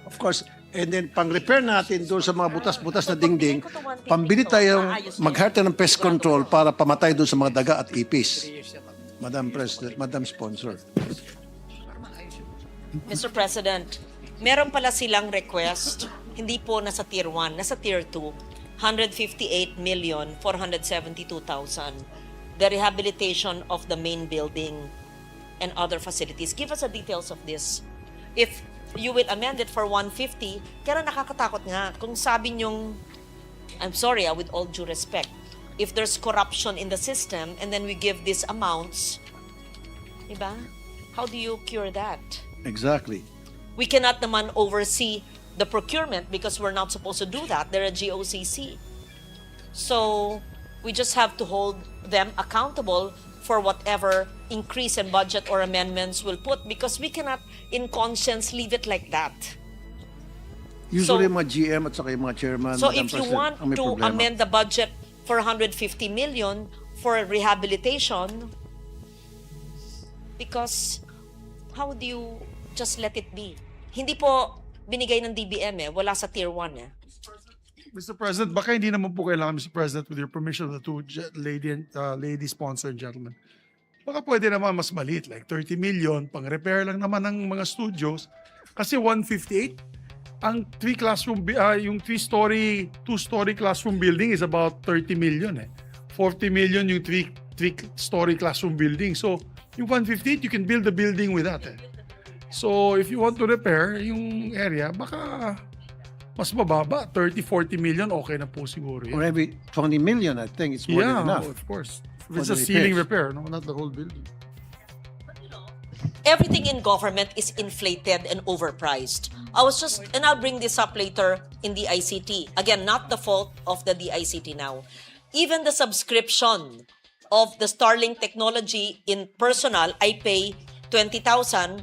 of course, and then pang-repair natin doon sa mga butas-butas na dingding, pambili tayong mag-hire ng pest control para pamatay doon sa mga daga at ipis. Madam President, Madam Sponsor. Mr. President, meron pala silang request, hindi po nasa tier 1, nasa tier 2, 158,472,000. The rehabilitation of the main building and other facilities. Give us the details of this. If you will amend it for 150, kaya nakakatakot nga. Kung sabi nyong, I'm sorry, with all due respect, if there's corruption in the system and then we give these amounts, diba? How do you cure that? Exactly. We cannot naman oversee the procurement because we're not supposed to do that. They're a GOCC. So we just have to hold them accountable for whatever increase in budget or amendments we'll put, because we cannot in conscience leave it like that. Usually So- mga GM at saka yung mga chairman, So Madam if you President, want ang may to problema. amend the budget for 150 million for rehabilitation, because how do you just let it be? Hindi po binigay ng DBM wala sa tier 1 Mr. President, baka hindi naman po kailangan, Mr. President, with your permission of the two lady sponsor and gentlemen. Baka pwede naman mas maliit, like 30 million, pang-repair lang naman ng mga studios. Kasi 158, ang yung 3-story, 2-story classroom building is about 30 million 40 million yung 3-story classroom building. So, yung 158, you can build the building with that So, if you want to repair yung area, baka mas mababa, 30-40 million, okay na po siguro Or yun. maybe 20 million, I think it's more than enough. Of course. For If it's a the ceiling repairs. repair, no, not the whole building. Everything in government is inflated and overpriced. And I'll bring this up later in the ICT. Again, not the fault of the DICT now. Even the subscription of the Starlink technology in personal, I pay 20,000.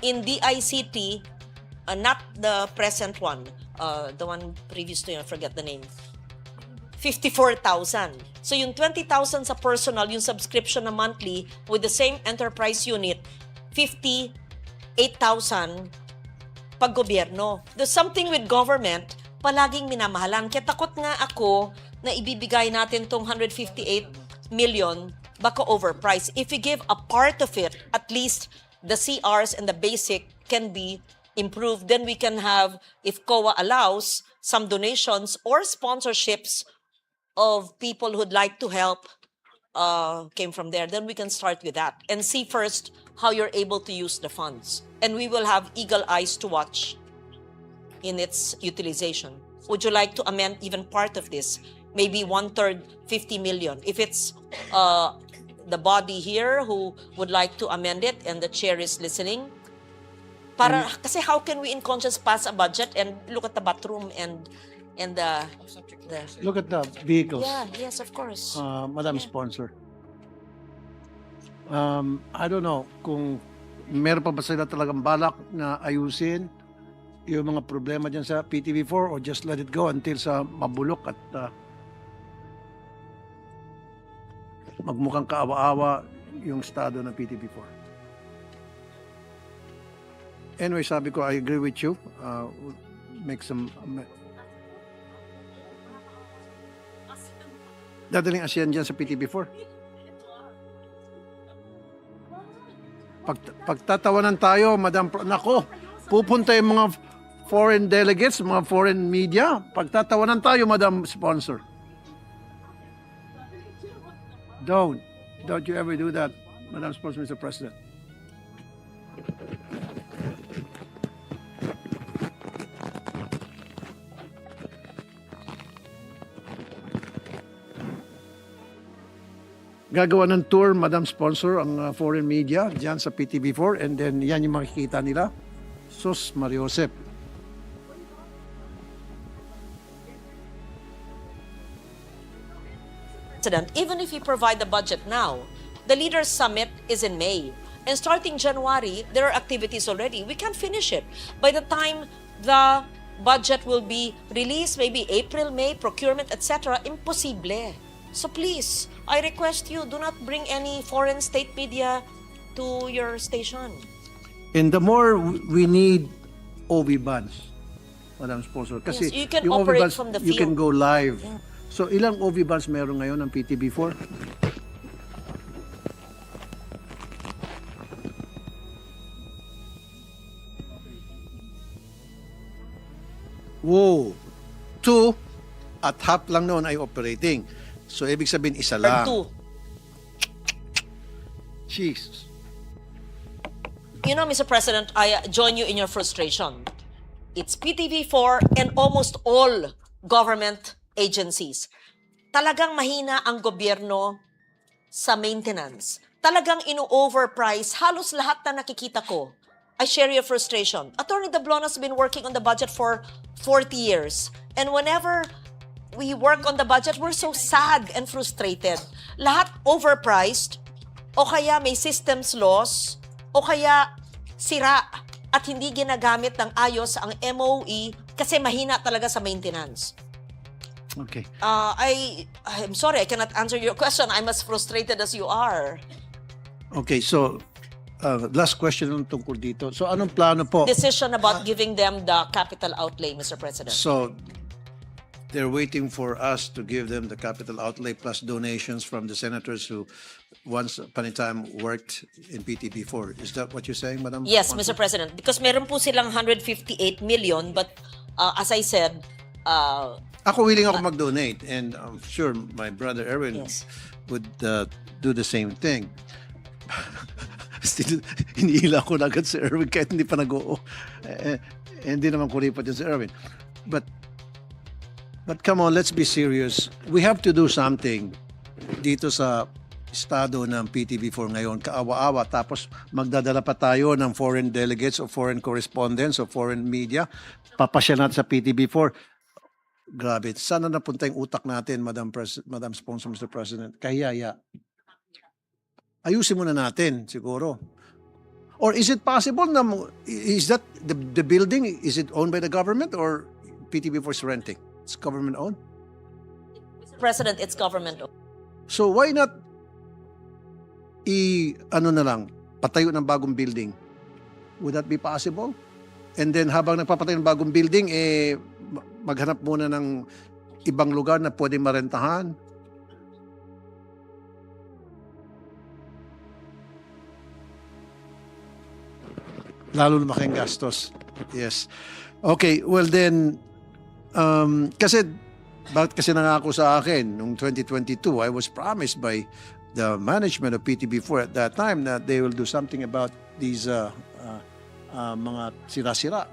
In DICT, not the present one, the one previous to, I forget the name, 54,000. So yung 20,000 sa personal, yung subscription na monthly with the same enterprise unit, 58,000 pag gobyerno. There's something with government, palaging minamahalan. Kaya takot nga ako na ibibigay natin tong 158 million, baka overpriced. If we give a part of it, at least the CRs and the basic can be improved, then we can have, if COA allows, some donations or sponsorships of people who'd like to help came from there. Then we can start with that and see first how you're able to use the funds. And we will have eagle eyes to watch in its utilization. Would you like to amend even part of this? Maybe 1/3, 50 million. If it's the body here who would like to amend it and the chair is listening, kasi how can we in conscience pass a budget and look at the bathroom and the Look at the vehicles. yeah, yes, of course. Madam Sponsor. I don't know kung meron pa ba sila talagang balak na ayusin yung mga problema dyan sa PTV4 or just let it go until sa mabulok at magmukhang kaawa-awa yung estado ng PTV4. Anyway, sabi ko, I agree with you. Make some... Dadaling ASEAN dyan sa PTV4. Pagtatawanan tayo, Madam... Nako, pupunta yung mga foreign delegates, mga foreign media. Pagtatawanan tayo, Madam Sponsor. Don't you ever do that, Madam Sponsor, Mr. President. Gagawa ng tour, Madam Sponsor, ang foreign media dyan sa PTV4 and then yan yung makikita nila. Sus, Mariosep. President, even if we provide the budget now, the Leaders Summit is in May. And starting January, there are activities already. We can't finish it. By the time the budget will be released, maybe April, May, procurement, etc., imposible. So please, I request you, do not bring any foreign state media to your station. And the more we need OV bands, Madam Sponsor, kasi Yes, you can yung OV operate bands, from the you can field. go live. Yeah. So ilang OV bands meron ngayon ng PTV4? Wow! 2 at half lang noon ay operating. So ibig sabihin isa Or lang. 2. Jesus. You know, Mr. President, I join you in your frustration. It's PTV4 and almost all government agencies. Talagang mahina ang gobyerno sa maintenance. talagang ino-overprice halos lahat na nakikita ko. I share your frustration. Attorney Dablon has been working on the budget for 40 years. And whenever we work on the budget, we're so sad and frustrated. Lahat overpriced, o kaya may systems loss, o kaya sira at hindi ginagamit ng ayos ang MOE kasi mahina talaga sa maintenance. Okay. I'm sorry, I cannot answer your question. I'm as frustrated as you are. Okay, so last question lang tungkol dito. So anong plano po? Decision about giving them the capital outlay, Mr. President. So they're waiting for us to give them the capital outlay plus donations from the senators who once upon a time worked in PT before. Is that what you're saying, Madam? Yes, Sponsor? Mr. President. Because meron po silang 158 million, but as I said, Ako willing ako mag-donate, and I'm sure my brother Erwin Yes. would do the same thing. Still, iniila ko na agad si Erwin kahit hindi pa nag-oo. Hindi naman kuripat yun si Erwin. But come on, let's be serious. We have to do something dito sa estado ng PT before ngayon. Kaawa-awa. Tapos magdadala pa tayo ng foreign delegates o foreign correspondents o foreign media. Papasya natin sa PT before. Grabe. Sana napunta yung utak natin, Madam Sponsor, Mr. President. Kaya, ayusin muna natin, siguro. Or is it possible na, is that the building, is it owned by the government or PT before is renting? It's government owned? Mr. President, it's government. So why not patayo ng bagong building? Would that be possible? And then habang nagpapatayo ng bagong building, maghanap muna ng ibang lugar na pwede marentahan. Lalo lumaking gastos. Yes. Okay, well then, bakit kasi nangako sa akin noong 2022, I was promised by the management of PT before at that time that they will do something about these mga sira-sira,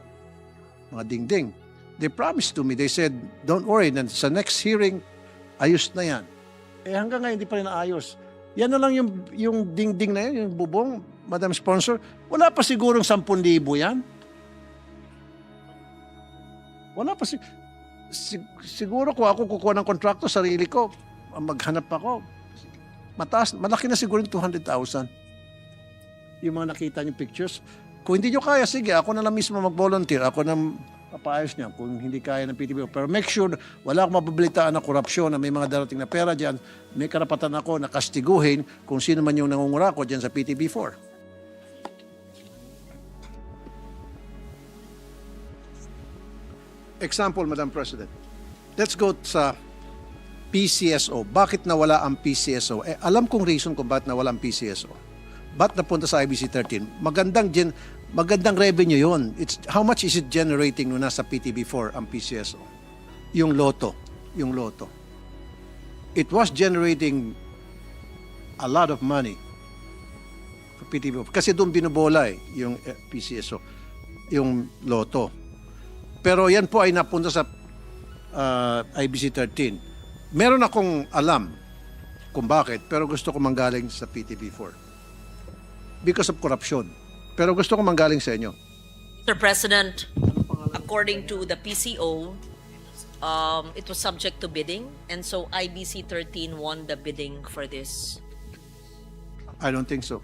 mga dingding. They promised to me, they said, don't worry, sa next hearing, ayos na yan. Hanggang ngayon, hindi pa rin naayos. Yan na lang yung dingding na yan, yung bubong, Madam Sponsor. Wala pa sigurong 10,000 yan. Wala pa siguro kung ako kukuha ng kontrakto, sarili ko, maghanap ako, malaki na siguro yung 200,000. Yung mga nakita niyo pictures. Kung hindi nyo kaya, sige, ako na lang mismo mag-volunteer, ako na papaayos niya kung hindi kaya ng PT before. Pero make sure, wala akong mababalitaan na korupsyon, na may mga darating na pera dyan, may karapatan ako na kastiguhin kung sino man yung nangungurako dyan sa PT before. Example, Madam President. Let's go sa PCSO. Bakit nawala ang PCSO? Alam kong reason kung bakit nawala ang PCSO. Ba't napunta sa IBC 13? Magandang revenue yon. How much is it generating nung nasa PT before ang PCSO? Yung loto. It was generating a lot of money for PT before. Kasi doon binobola yung PCSO, yung loto. Pero yan po ay napunta sa IBC 13. Meron akong alam kung bakit, pero gusto ko manggaling sa PT before. Because of corruption. Pero gusto ko manggaling sa inyo. Mr. President, according to the PCO, it was subject to bidding, and so IBC 13 won the bidding for this. I don't think so.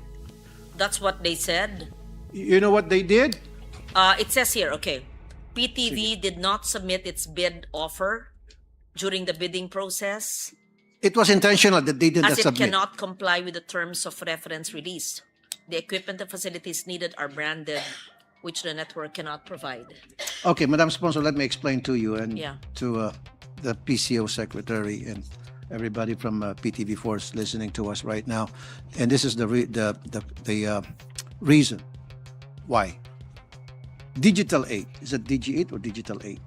That's what they said. You know what they did? It says here, okay, PTV did not submit its bid offer during the bidding process It was intentional that they did not as it submit. cannot comply with the terms of reference released. The equipment and facilities needed are branded, which the network cannot provide. Okay, Madam Sponsor, let me explain to you and Yeah. to the PCO Secretary and everybody from PTV Force listening to us right now. And this is the reason why. Digital 8. Is it DG8 or Digital 8?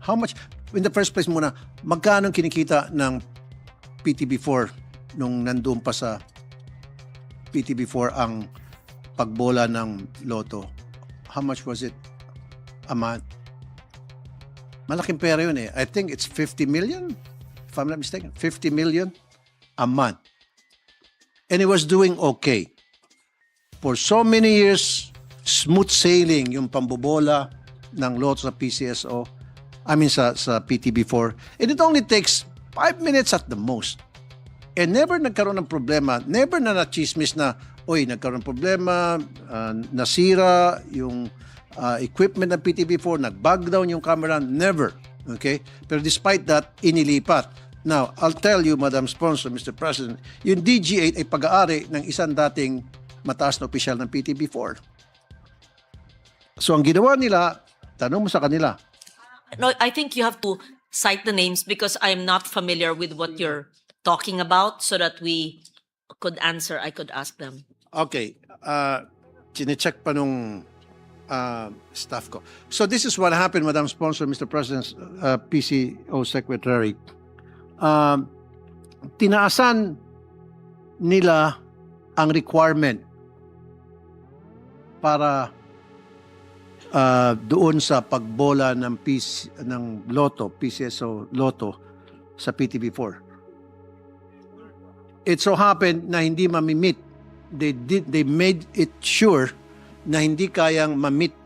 How much, in the first place muna, magkano kinikita ng PTB4 nung nandun pa sa PTB4 ang pagbola ng loto? How much was it a month? Malaking pera yun eh. I think it's 50 million, if I'm not mistaken. 50 million a month. And it was doing okay. For so many years, smooth sailing yung pambobola ng loto sa PCSO, sa PTB4. And it only takes 5 minutes at the most. And never nagkaroon ng problema, never na na-chismis na, nagkaroon ng problema, nasira yung equipment ng PTB4, nag-bug down yung camera, never. Okay? Pero despite that, inilipat. Now, I'll tell you, Madam Sponsor, Mr. President, yung DG8 ay pag-aari ng isang dating mataas na opisyal ng PTB4. So, ang ginawa nila, tanong mo sa kanila, No, I think you have to cite the names because I'm not familiar with what you're talking about so that we could answer. I could ask them. okay, chinecheck pa nung staff ko. So this is what happened, Madam Sponsor, Mr. President, PCO Secretary. Tinaasan nila ang requirement para doon sa pagbola ng loto, PCSO loto sa PTB4. It so happened na hindi mamimit. They made it sure na hindi kayang mamit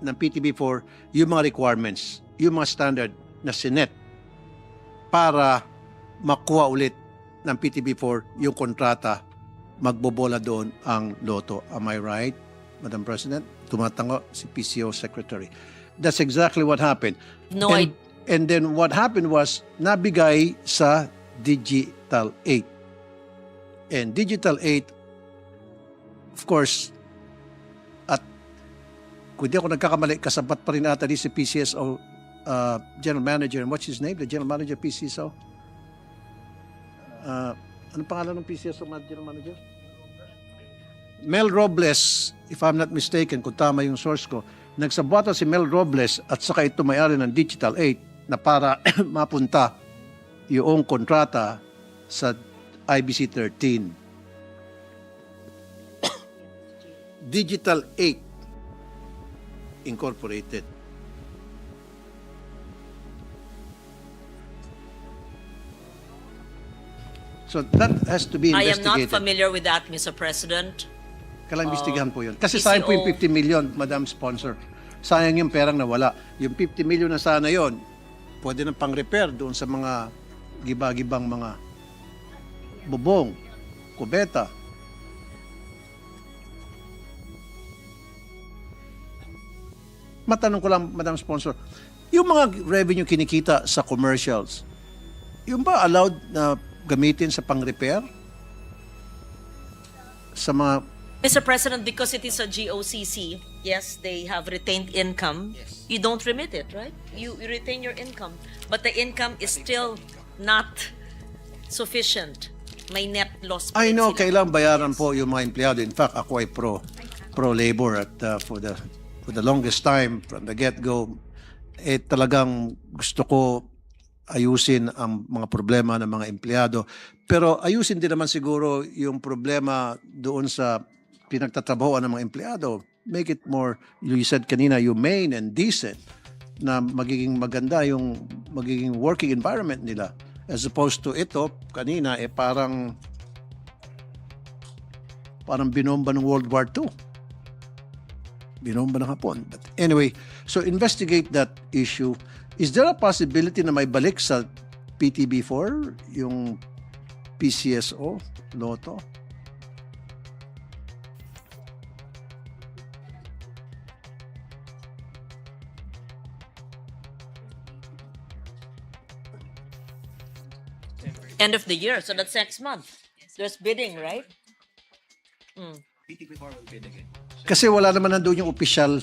ng PTB4 yung mga requirements, yung mga standard na sinet para makuha ulit ng PTB4 yung kontrata, magbobola doon ang loto. Am I right, Madam President? Tumatango si PCO Secretary. That's exactly what happened. No, And then what happened was, nabigay sa Digital 8. And Digital 8, of course, at kung di ako nagkakamali, kasabat pa rin ata di si PCSO General Manager. And what's his name? The General Manager PCSO? Anong pangalan ng PCSO General Manager? Mel Robles, if I'm not mistaken, kung tama yung source ko, nagsabwata si Mel Robles at saka ito may-ari ng Digital 8 na para mapunta yung kontrata sa IBC 13. Digital 8 Incorporated. So that has to be I am not investigated. familiar with that, Mr. President. Kailangan imbestigahan po yun. Kasi sayang po yung 50 million, Madam Sponsor. Sayang yung perang nawala. Yung 50 million na sana yon, pwede nang pang-repair doon sa mga giba-gibang mga bubong, kubeta. Matanong ko lang, Madam Sponsor, yung mga revenue kinikita sa commercials, yung ba allowed na gamitin sa pang-repair? Sa mga Mr. President, because it is a GOCC, yes, they have retained income. Yes. You don't remit it, right? You retain your income. But the income is still not sufficient. May net loss. pa I rin know, sila. kailangan bayaran po yung mga empleyado. In fact, ako ay pro-labor at for the longest time, from the get-go, talagang gusto ko ayusin ang mga problema ng mga empleyado. Pero ayusin din naman siguro yung problema doon sa pinagtatrabahoan ng mga empleyado. Make it more, you said kanina, humane and decent, na magiging maganda yung magiging working environment nila. As opposed to ito, kanina, parang binomba ng World War II. Binomba ng Hapon. But anyway, so investigate that issue. Is there a possibility na may balik sa PTB4 yung PCSO loto? End of the year, so that's next month. There's bidding, right? Kasi wala naman nandun yung official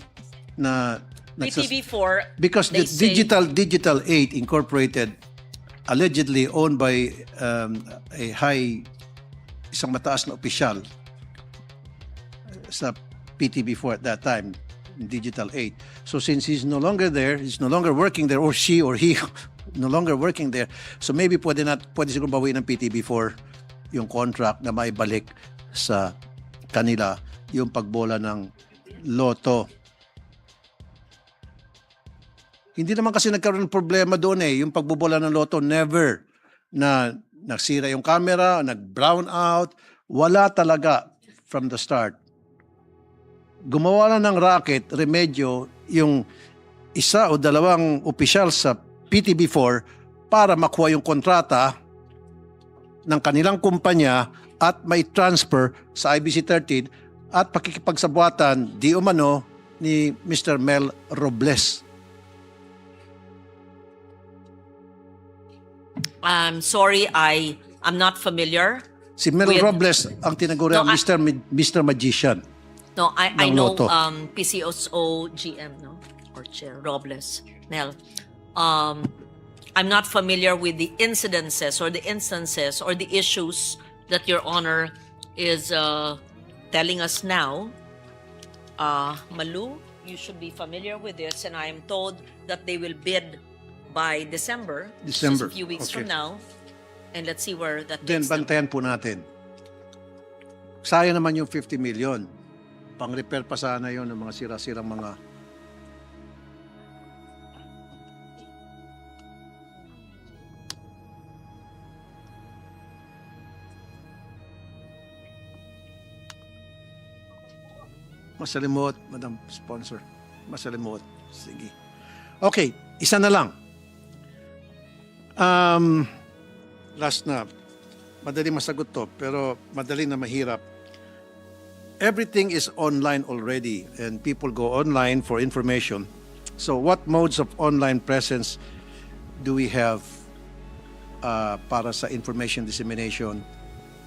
na PTB4, because they the say- Digital 8 Incorporated, allegedly owned by isang mataas na opisyal sa PTB4 at that time, Digital 8. So since he's no longer there, he's no longer working there, or she or he no longer working there, so maybe pwede siguro bawiin ng PTB4 yung contract na maibalik sa kanila yung pagbola ng loto. Hindi naman kasi nagkaroon ng problema doon yung pagbobola ng loto, never na nagsira yung camera, nag-brown out. Wala talaga from the start. Gumawa na ng racket, remedyo, yung isa o dalawang opisyal sa PTB4 para makuha yung kontrata ng kanilang kumpanya at may transfer sa IBC 13 at pakikipagsabuatan di umano ni Mr. Mel Robles. I'm sorry, I'm not familiar. Si Mel With- Robles ang tinaguriang No, Mr. Magician. No, I ng know Lotto. PCOSO GM, no? Or Chair Robles. Mel. I'm not familiar with the incidences or the instances or the issues that Your Honor is telling us now. Malu, you should be familiar with this, and I am told that they will bid by December. December, Just a few weeks okay. from now. And let's see where that Then, takes them. bantayan po natin. Sayang naman yung 50 million. Pang-repair pa sana yun ng mga sira-sirang mga... Masalimuot, Madam Sponsor. Masalimuot. Sige. Okay, isa na lang. Last na. Madali masagot to, pero madali na mahirap. Everything is online already and people go online for information. So what modes of online presence do we have para sa information dissemination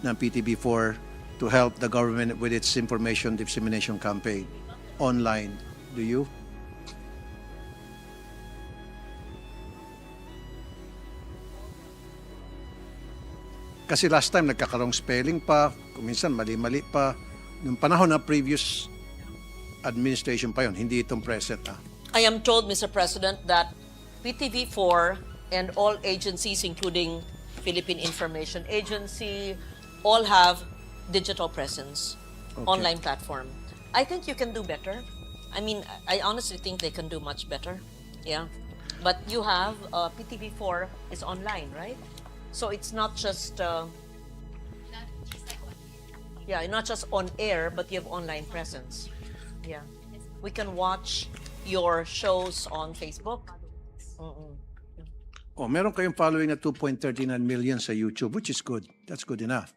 ng PTB4 to help the government with its information dissemination campaign? Online, do you? Kasi last time nagkakarong spelling pa, kuminsan mali-mali pa. Nung panahon na previous administration pa yon, hindi itong present. I am told, Mr. President, that PTV4 and all agencies, including Philippine Information Agency, all have digital presence, online platform. I think you can do better. I mean, I honestly think they can do much better. Yeah. But you have, PTV4 is online, right? So it's not just, yeah, not just on air, but you have online presence. Yeah. We can watch your shows on Facebook. Oh, meron kayong following na 2.39 million sa YouTube, which is good. That's good enough.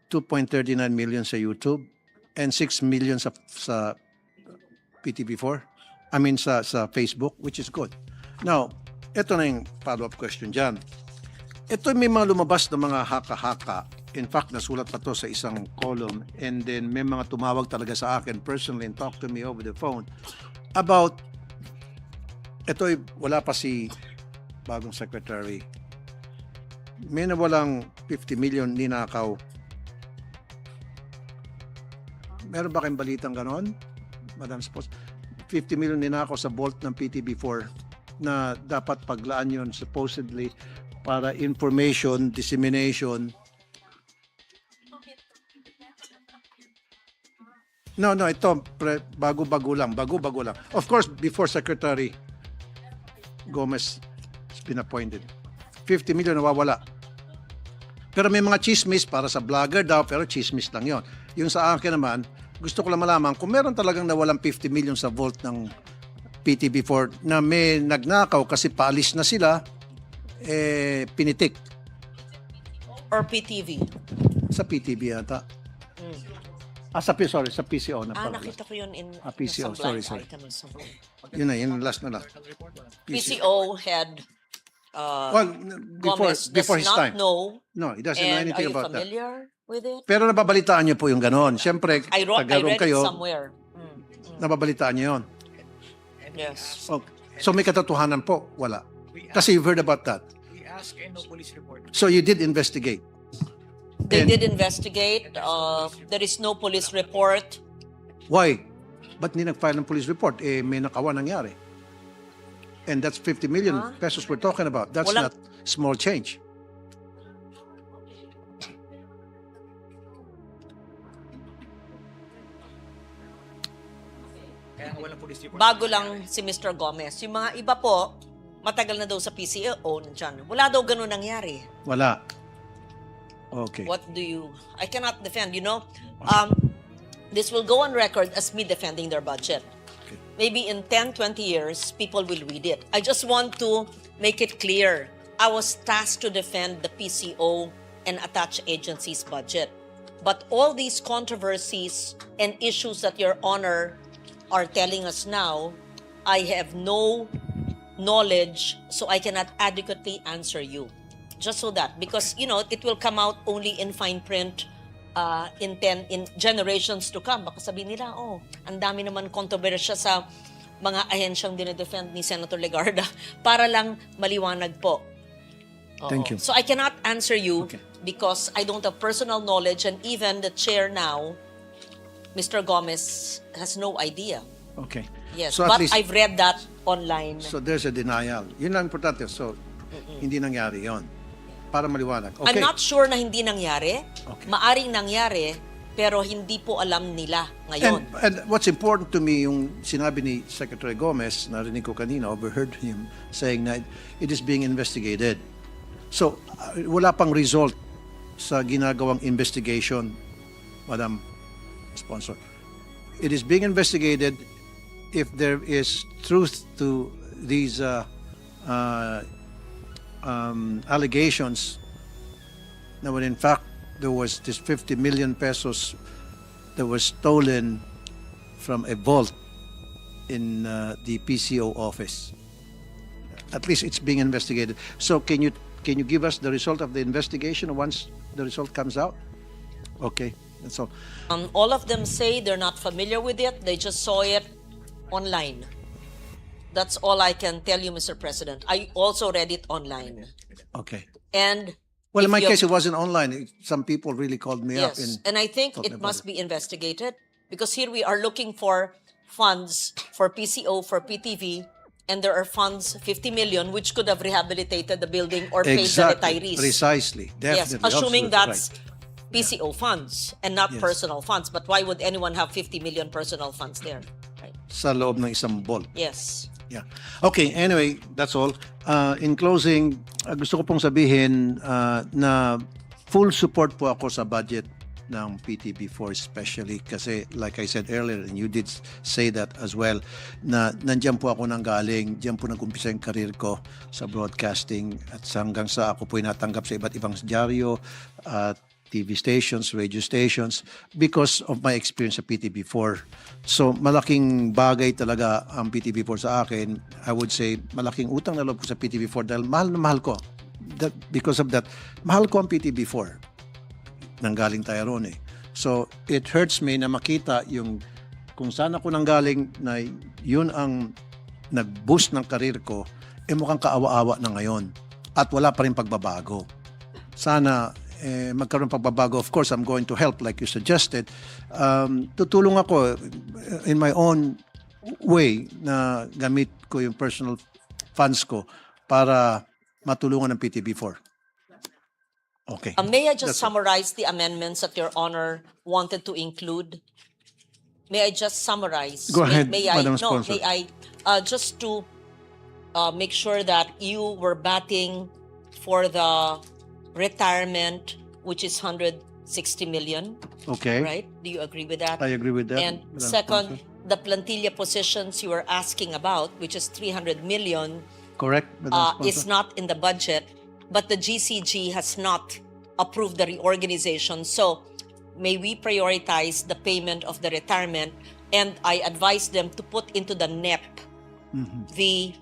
2.39 million sa YouTube and 6 million sa PTV4. I mean sa Facebook, which is good. Now, ito na yung follow-up question dyan. Ito may mga lumabas na mga haka-haka. In fact, nasulat pa to sa isang column and then may mga tumawag talaga sa akin personally and talk to me over the phone about ito wala pa si bagong secretary. May nawalang 50 million ninakaw. Meron ba kayong balitang ganon? Madam Spos? 50 million ninakaw sa vault ng PTB4 na dapat paglaan yun supposedly para information dissemination. No, ito bago-bago lang. Of course, before Secretary Gomez has been appointed. 50 million nawawala. Pero may mga chismis para sa vlogger daw, pero chismis lang yon. Yung sa akin naman, gusto ko lang malaman kung meron talagang nawalang 50 million sa vault ng PTB4 na may nagnakaw kasi paalis na sila, pinitik. Or PTV. Sa PTB yata. Sa PCO na pala. Nakita ko yun in PCO, some blind sorry. item or something. Yun last na lang. PCO had Well, Gomez before does his not time. know. No, he doesn't know And are anything you about that. familiar with it? Pero nababalitaan niyo po yung ganon. Siyempre, I taga-roon read kayo, it somewhere. nababalitaan niyo yun. Yes. Okay. So may katotohanan po? Wala. Kasi you've heard about that. We asked and no police report. So you did investigate. They And- did investigate. There is no police report. Why? Ba't hindi nag-file ng police report? May nakawa nangyari. And that's 50 million pesos we're talking about. That's Walang- not small change. Kaya nga walang police report. Bago lang si Mr. Gomez. Yung mga iba po, matagal na daw sa PCO nandyan. Wala daw ganun nangyari. Wala. Okay. What do you, I cannot defend, this will go on record as me defending their budget. Okay. Maybe in 10, 20 years, people will read it. I just want to make it clear. I was tasked to defend the PCO and attached agencies' budget. But all these controversies and issues that Your Honor are telling us now, I have no knowledge, so I cannot adequately answer you. Just so that, because, it will come out only in fine print in generations to come. Baka sabihin nila, ang dami naman kontrobersya sa mga ahensyang dinedefend ni Senator Legarda para lang maliwanag po. Thank you. So I cannot answer you Okay. because I don't have personal knowledge, and even the chair now, Mr. Gomez, has no idea. Okay. Yes, So at but least- I've read that online. So there's a denial. Yun lang importante. So, hindi nangyari yon. Para maliwanag. Okay. I'm not sure na hindi nangyari. Okay. Maaring nangyari, pero hindi po alam nila ngayon. And what's important to me, yung sinabi ni Secretary Gomez, narinig ko kanina, overheard him saying that it is being investigated. So, wala pang result sa ginagawang investigation, Madam Sponsor. It is being investigated. If there is truth to these allegations, now when in fact there was this 50 million pesos that was stolen from a vault in the PCO office. At least it's being investigated. So can you give us the result of the investigation once the result comes out? Okay, that's all. All of them say they're not familiar with it. They just saw it online. That's all I can tell you, Mr. President. I also read it online. Okay. And Well, in if my you- case, it wasn't online. Some people really called me up. Yes, and I think told me it about must be investigated, because here we are looking for funds for PCO, for PTV, and there are funds, 50 million, which could have rehabilitated the building or paid the retirees. Precisely. Yes, Definitely. assuming Absolutely that's PCO funds and not Yes. personal funds. But why would anyone have 50 million personal funds there? Right. right. Sa loob ng isang ball. Yes. Yeah. Okay, anyway, that's all. In closing, gusto ko pong sabihin na full support po ako sa budget ng PTB4 especially kasi like I said earlier, and you did say that as well, na nandiyan po ako nang galing, diyan po nag-umpisa yung career ko sa broadcasting at hanggang sa ako po natanggap sa iba't ibang dyaryo, TV stations, radio stations because of my experience sa PTB4. So malaking bagay talaga ang PTB4 sa akin. I would say malaking utang na loob ko sa PTB4 dahil mahal na mahal ko. Because of that, mahal ko ang PTB4. Nanggaling tayo ron eh. So it hurts me na makita yung kung saan ako nanggaling na yun ang nag-boost ng karir ko, mukhang kaawa-awa na ngayon. At wala pa rin pagbabago. Sana magkaroon pagbabago. Of course, I'm going to help like you suggested. Tutulong ako in my own way na gamit ko yung personal funds ko para matulungan ng PTB4. Okay. May I just That's all. summarize the amendments that Your Honor wanted to include? May I just summarize? Go ahead, may I, Madam no, Sponsor. may I, just to make sure that you were batting for the retirement, which is 160 million, Okay. right? Do you agree with that? I agree with that. And Madam second, Sponsor. the plantilla positions you were asking about, which is 300 million, Correct, Madam is Sponsor? not in the budget, but the GCG has not approved the reorganization. So may we prioritize the payment of the retirement, and I advise them to put into the NEP the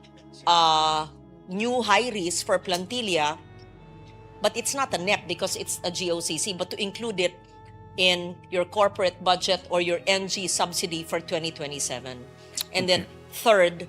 new high-risk for plantilla, but it's not a NEP because it's a GOCC, but to include it in your corporate budget or your NG subsidy for 2027. And then third,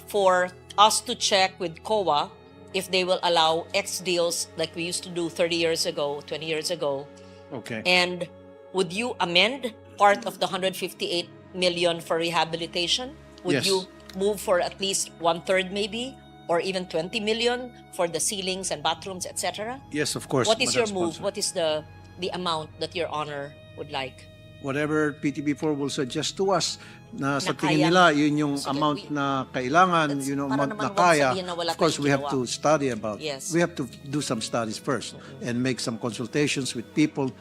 for us to check with COA if they will allow X deals like we used to do 30 years ago, 20 years ago. Okay. And would you amend part of the 158 million for rehabilitation? Would Yes. you move for at least 1/3 maybe, or even 20 million for the ceilings and bathrooms, etc.? Yes, of course. What is Madam your move? Sponsor. What is the amount that Your Honor would like? Whatever PTB4 will suggest to us, na sa Na tingin kayang- nila yun yung Sige, amount we- na kailangan, That's yun yung para amount naman na wag kaya. sabihin na wala Of course, tayong we have ginawa. to study about. Yes. We have to do some studies first and make some consultations with people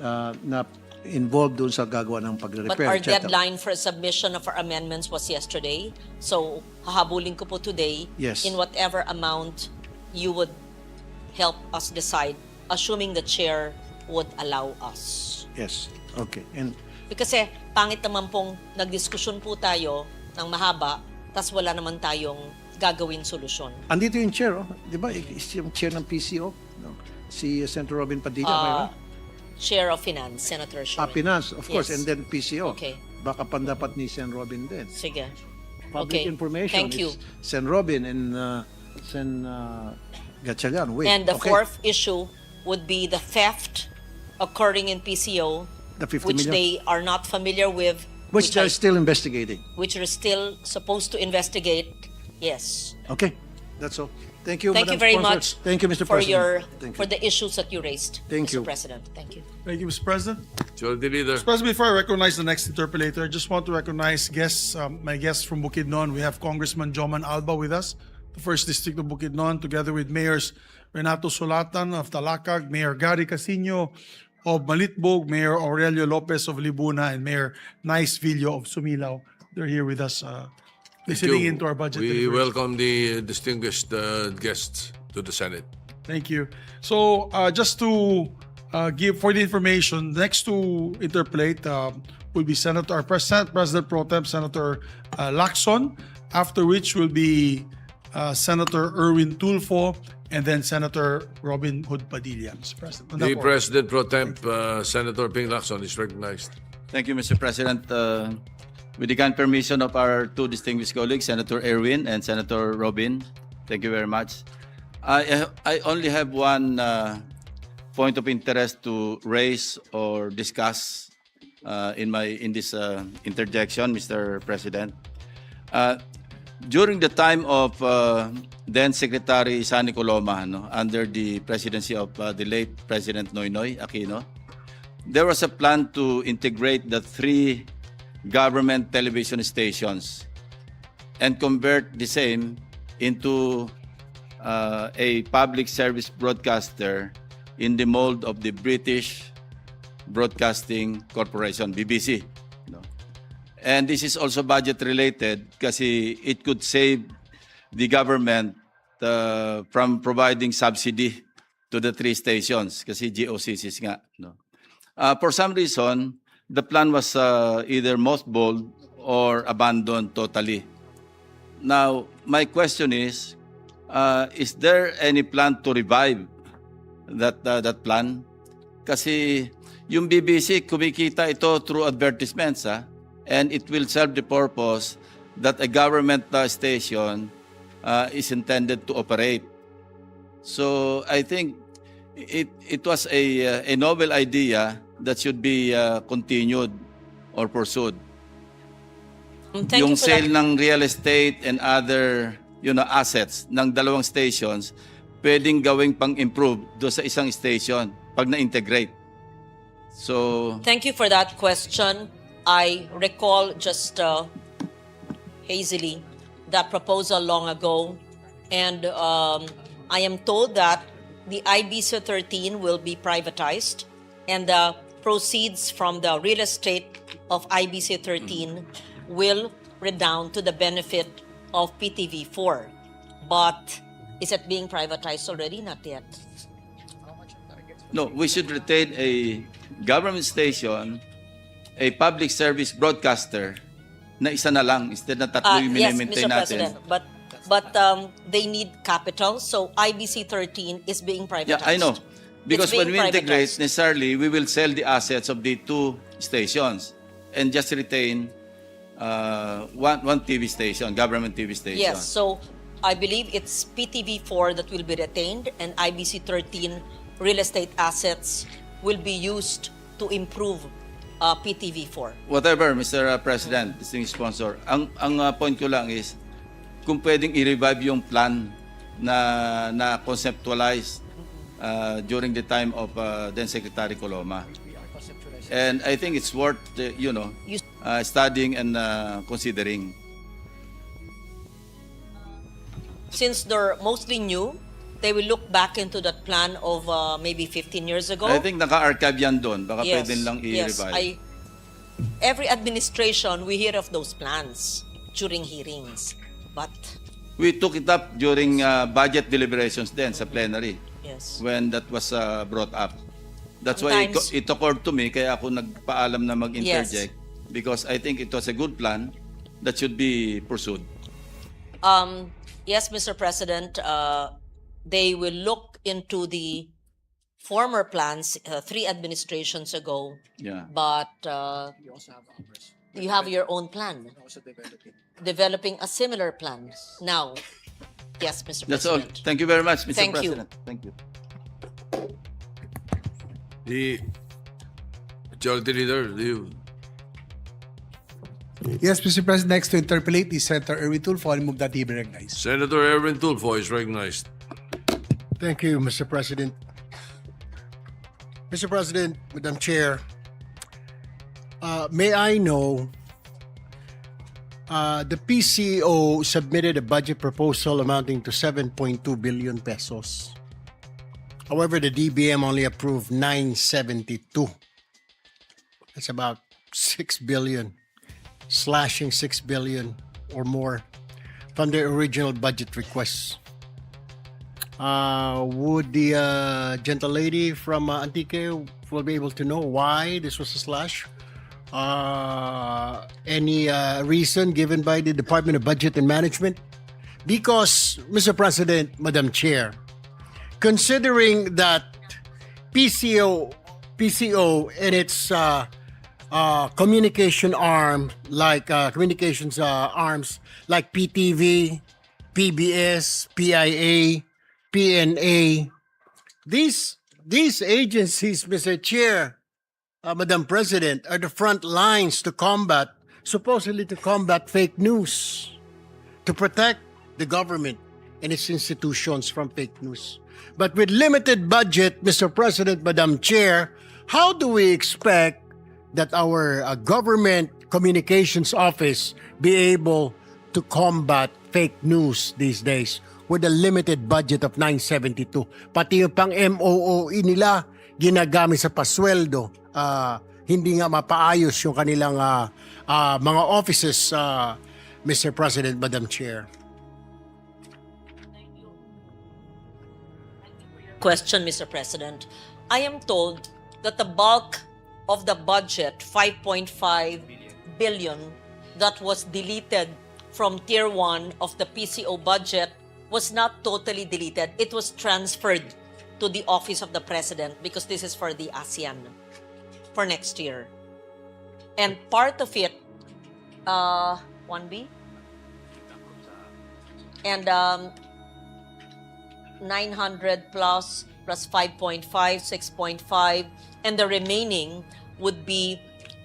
na involved doon sa gagawa ng But pagre-repair, our etc. deadline for submission of our amendments was yesterday. So, hahabulin ko po today Yes. in whatever amount you would help us decide, assuming the chair would allow us. Yes. Okay. And Kasi pangit naman pong nagdiskusyon po tayo ng mahaba, tas wala naman tayong gagawin solusyon. andito yung chair, oh. Di ba? Is yung chair ng PCO. No? Si Senator Robin Padilla. mayroon? Chair of Finance, Senator Sherwin. Finance, of course, Yes. and then PCO. Okay. Baka pandapat ni Sen Robin din. Sige. Public Okay. information Thank you. is Sen Robin and Sen Gatchalian. Wait, And the okay. fourth issue would be the theft occurring in PCO, The 50 which million, they are not familiar with, which they're still investigating. which are still supposed to investigate. Yes. Okay, that's all. Thank you, Thank you Madam very Sponsor. much Thank you, Mr. for President. Thank you. for the issues that you raised, Thank Mr. you. President. Thank you. Thank you, Mr. President. Majority Leader. Mr. President, before I recognize the next interpolator, I just want to recognize guests, my guests from Bukidnon. We have Congressman Joman Alba with us, the first district of Bukidnon, together with Mayors Renato Solatan of Talacag, Mayor Gary Casino of Malitbog, Mayor Aurelio Lopez of Libuna, and Mayor Nice Villo of Sumilao. They're here with us, listening You. into our budget. We deliberation. welcome the distinguished guests to the Senate. Thank you. So just to give for the information, next to interpolate will be Senator, our President Pro Tem Senator Lacson, after which will be Senator Erwin Tulfo, and then Senator Robin Hood Padilla, Mr. President. On that The point. President Pro Temp, Senator Ping Lacson, is recognized. Thank you, Mr. President. With the kind permission of our two distinguished colleagues, Senator Erwin and Senator Robin, thank you very much. I only have one point of interest to raise or discuss in this interjection, Mr. President. During the time of then Secretary Sani Coloma, under the presidency of the late President Noynoy Aquino, there was a plan to integrate the 3 government television stations and convert the same into a public service broadcaster in the mold of the British Broadcasting Corporation, BBC. And this is also budget related kasi it could save the government from providing subsidy to the 3 stations kasi GOCCs nga. For some reason, the plan was either mothballed or abandoned totally. Now, my question is there any plan to revive that plan? Kasi yung BBC, kumikita ito through advertisements, and it will serve the purpose that a government station is intended to operate. So I think it was a novel idea that should be continued or pursued. Thank Yung you for sale that. ng real estate and other assets ng 2 stations, pwedeng gawing pang-improve do sa isang station pag na-integrate. So, Thank you for that question. I recall just hazily that proposal long ago, and I am told that the IBC 13 will be privatized, and the proceeds from the real estate of IBC 13 will redound to the benefit of PTV4. But is it being privatized already? Not yet. no, we should retain a government station, a public service broadcaster na isa na lang instead na 3 yung Yes, minimaintain Mr. natin. President, but they need capital, so IBC 13 is being privatized. Yeah, I know. Because It's when being we integrate, privatized. necessarily, we will sell the assets of the 2 stations and just retain one TV station, government TV station. Yes, so I believe it's PTV4 that will be retained, and IBC 13 real estate assets will be used to improve PTV4. Whatever, Mr. President, distinguished sponsor, ang point ko lang is, kung pwedeng i-revive yung plan na conceptualized during the time of then Secretary Coloma. And I think it's worth, studying and considering. Since they're mostly new, they will look back into that plan of maybe 15 years ago. I think naka-archive yan doon. Baka pwede lang yes. i-revise. Every administration, we hear of those plans during hearings. But, We took it up during budget deliberations then sa plenary yes. when that was brought up. That's why Sometimes- it occurred to me, kaya ako nagpaalam na mag-interject because I think it was a good plan that should be pursued. Yes, Mr. President, they will look into the former plans 3 administrations ago, Yeah. but You also have ours. you have your own plan, Also developing. developing a similar plan now. Yes, Mr. That's all. President. Thank you very much, Mr. Thank you. President. Thank you. The Majority Leader, do you? Yes, Mr. President, next to interpolate is Senator 𝗦𝗘𝗡𝗧𝗘 I move that he be recognized. Senator Erwin Tulfo is recognized. Thank you, Mr. President. Mr. President, Madam Chair, may I know, the PCO submitted a budget proposal amounting to 7.2 billion pesos. However, the DBM only approved 972. That's about 6 billion, slashing 6 billion or more from the original budget requests. Would the gentle lady from Antique will be able to know why this was a slash? Any reason given by the Department of Budget and Management? Because, Mr. President, Madam Chair, considering that PCO and its communication arm, like communications arms like PTV, PBS, PIA, PNA, these agencies, Mr. Chair, Madam President, are the front lines to combat, supposedly to combat fake news, to protect the government and its institutions from fake news. But with limited budget, Mr. President, Madam Chair, how do we expect that our government communications office be able to combat fake news these days with a limited budget of 972? Pati yung pang MOOE nila, ginagamit sa pasweldo. Hindi nga mapaayos yung kanilang mga offices, Mr. President, Madam Chair. Question, Mr. President. I am told that the bulk of the budget, 5.5 billion, that was deleted from Tier 1 of the PCO budget was not totally deleted. It was transferred to the Office of the President because this is for the ASEAN for next year. And part of it, 1B, and 900 plus 5.5, 6.5, and the remaining would be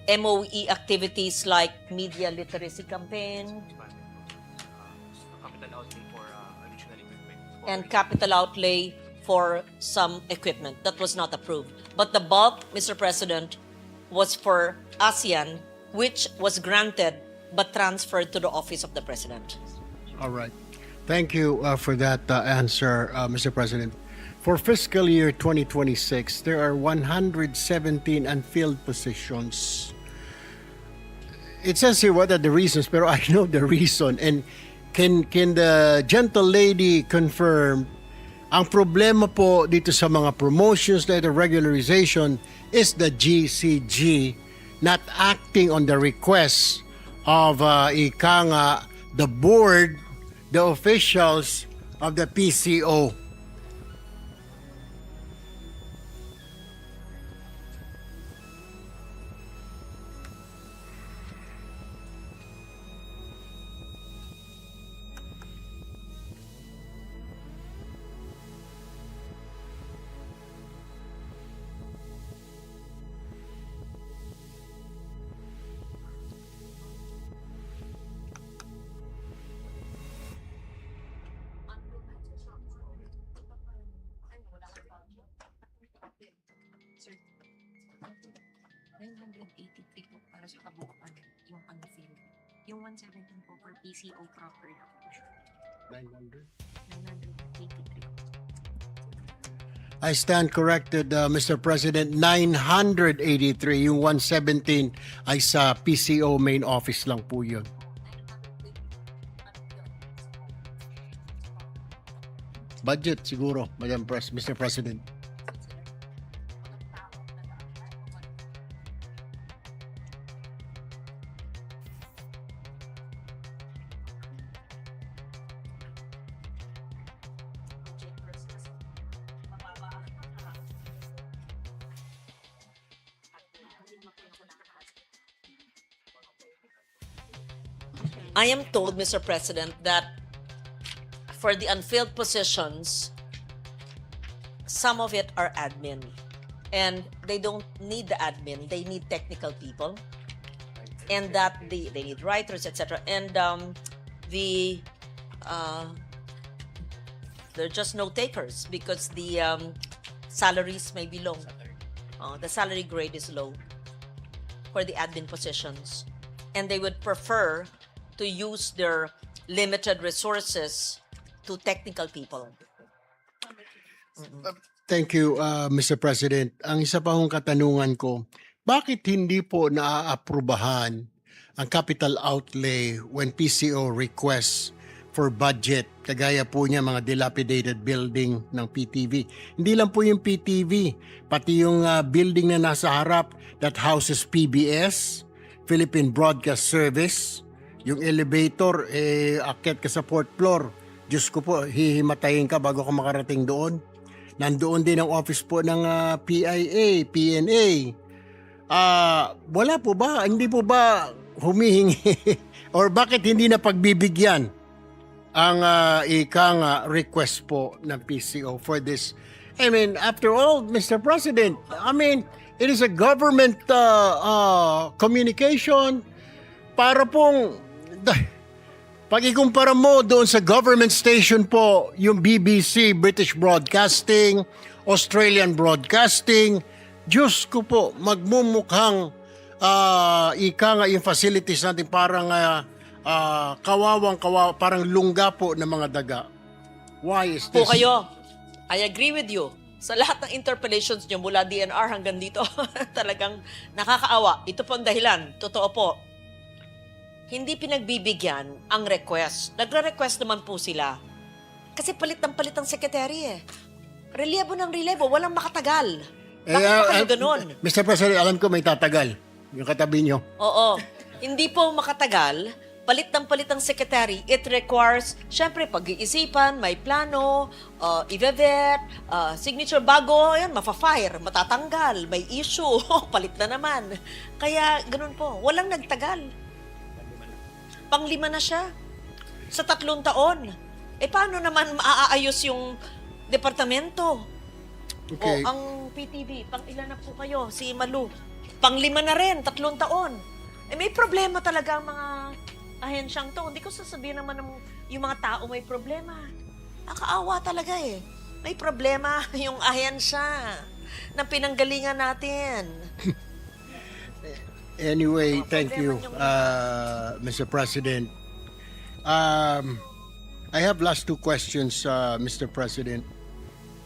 MOE activities like media literacy campaign Capital outlay for additional equipment. and capital outlay for some equipment. That was not approved. But the bulk, Mr. President, was for ASEAN, which was granted but transferred to the Office of the President. All right. Thank you for that answer, Mr. President. For fiscal year 2026, there are 117 unfilled positions. It says here what are the reasons, pero I know the reason. And can the gentle lady confirm, ang problema po dito sa mga promotions, letter regularization, is the GCG not acting on the requests of the board, the officials of the PCO. Yung 117 po for PCO proper. 900. 983. I stand corrected, Mr. President. 983. Yung 117 ay sa PCO main office lang po yun. Budget siguro, Mr. President. I am told, Mr. President, that for the unfilled positions, some of it are admin. And they don't need the admin, they need technical people. And that they need writers, etc. And they're just no takers because the salaries may be low. The salary grade is low for the admin positions. And they would prefer to use their limited resources to technical people. Thank you, Mr. President. Ang isa pa hong katanungan ko, bakit hindi po naaaprubahan ang capital outlay when PCO requests for budget, kagaya po niya mga dilapidated building ng PTV? Hindi lang po yung PTV, pati yung building na nasa harap that houses PBS, Philippine Broadcast Service, yung elevator, akyat ka sa fourth floor. Diyos ko po, hihimatayin ka bago ka makarating doon. Nandoon din ang office po ng PIA, PNA. Wala po ba? Hindi po ba humihingi? Or bakit hindi na pagbibigyan ang ikang request po ng PCO for this? I mean, after all, Mr. President, I mean, it is a government communication para pong pag ikumpara mo doon sa government station po, yung BBC, British Broadcasting, Australian Broadcasting, Diyos ko po, magmumukhang ika nga yung facilities natin parang kawawang-kawawa, parang lungga po ng mga daga. Why is this? Po kayo, I agree with you. Sa lahat ng interpellations nyo mula DNR hanggang dito, talagang nakakaawa. Ito po ang dahilan. Totoo po. Hindi pinagbibigyan ang request. Nagre-request naman po sila. Kasi palit ang sekretary eh. Relievo ng relievo, walang makatagal. Bakit pa kayo ganun? Mr. President, alam ko may tatagal. Yung katabi nyo. Oo. Hindi po makatagal. Palit ang secretary. It requires, syempre, pag-iisipan, may plano, i-vet, signature bago, yan, mafa-fire, matatanggal, may issue, palit na naman. Kaya, ganun po. Walang nagtagal. Pang-5 na siya. Sa 3 taon. Paano naman maaayos yung departamento? Okay. O, ang PTV, pang-ilan na po kayo? Si Malu. Pang-5 na rin, 3 taon. May problema talaga ang mga ahensyang to. Hindi ko sasabihin naman yung mga tao may problema. Nakaawa talaga eh. May problema yung ahensya na pinanggalingan natin. Anyway, thank you, Mr. President. I have last 2 questions, Mr. President.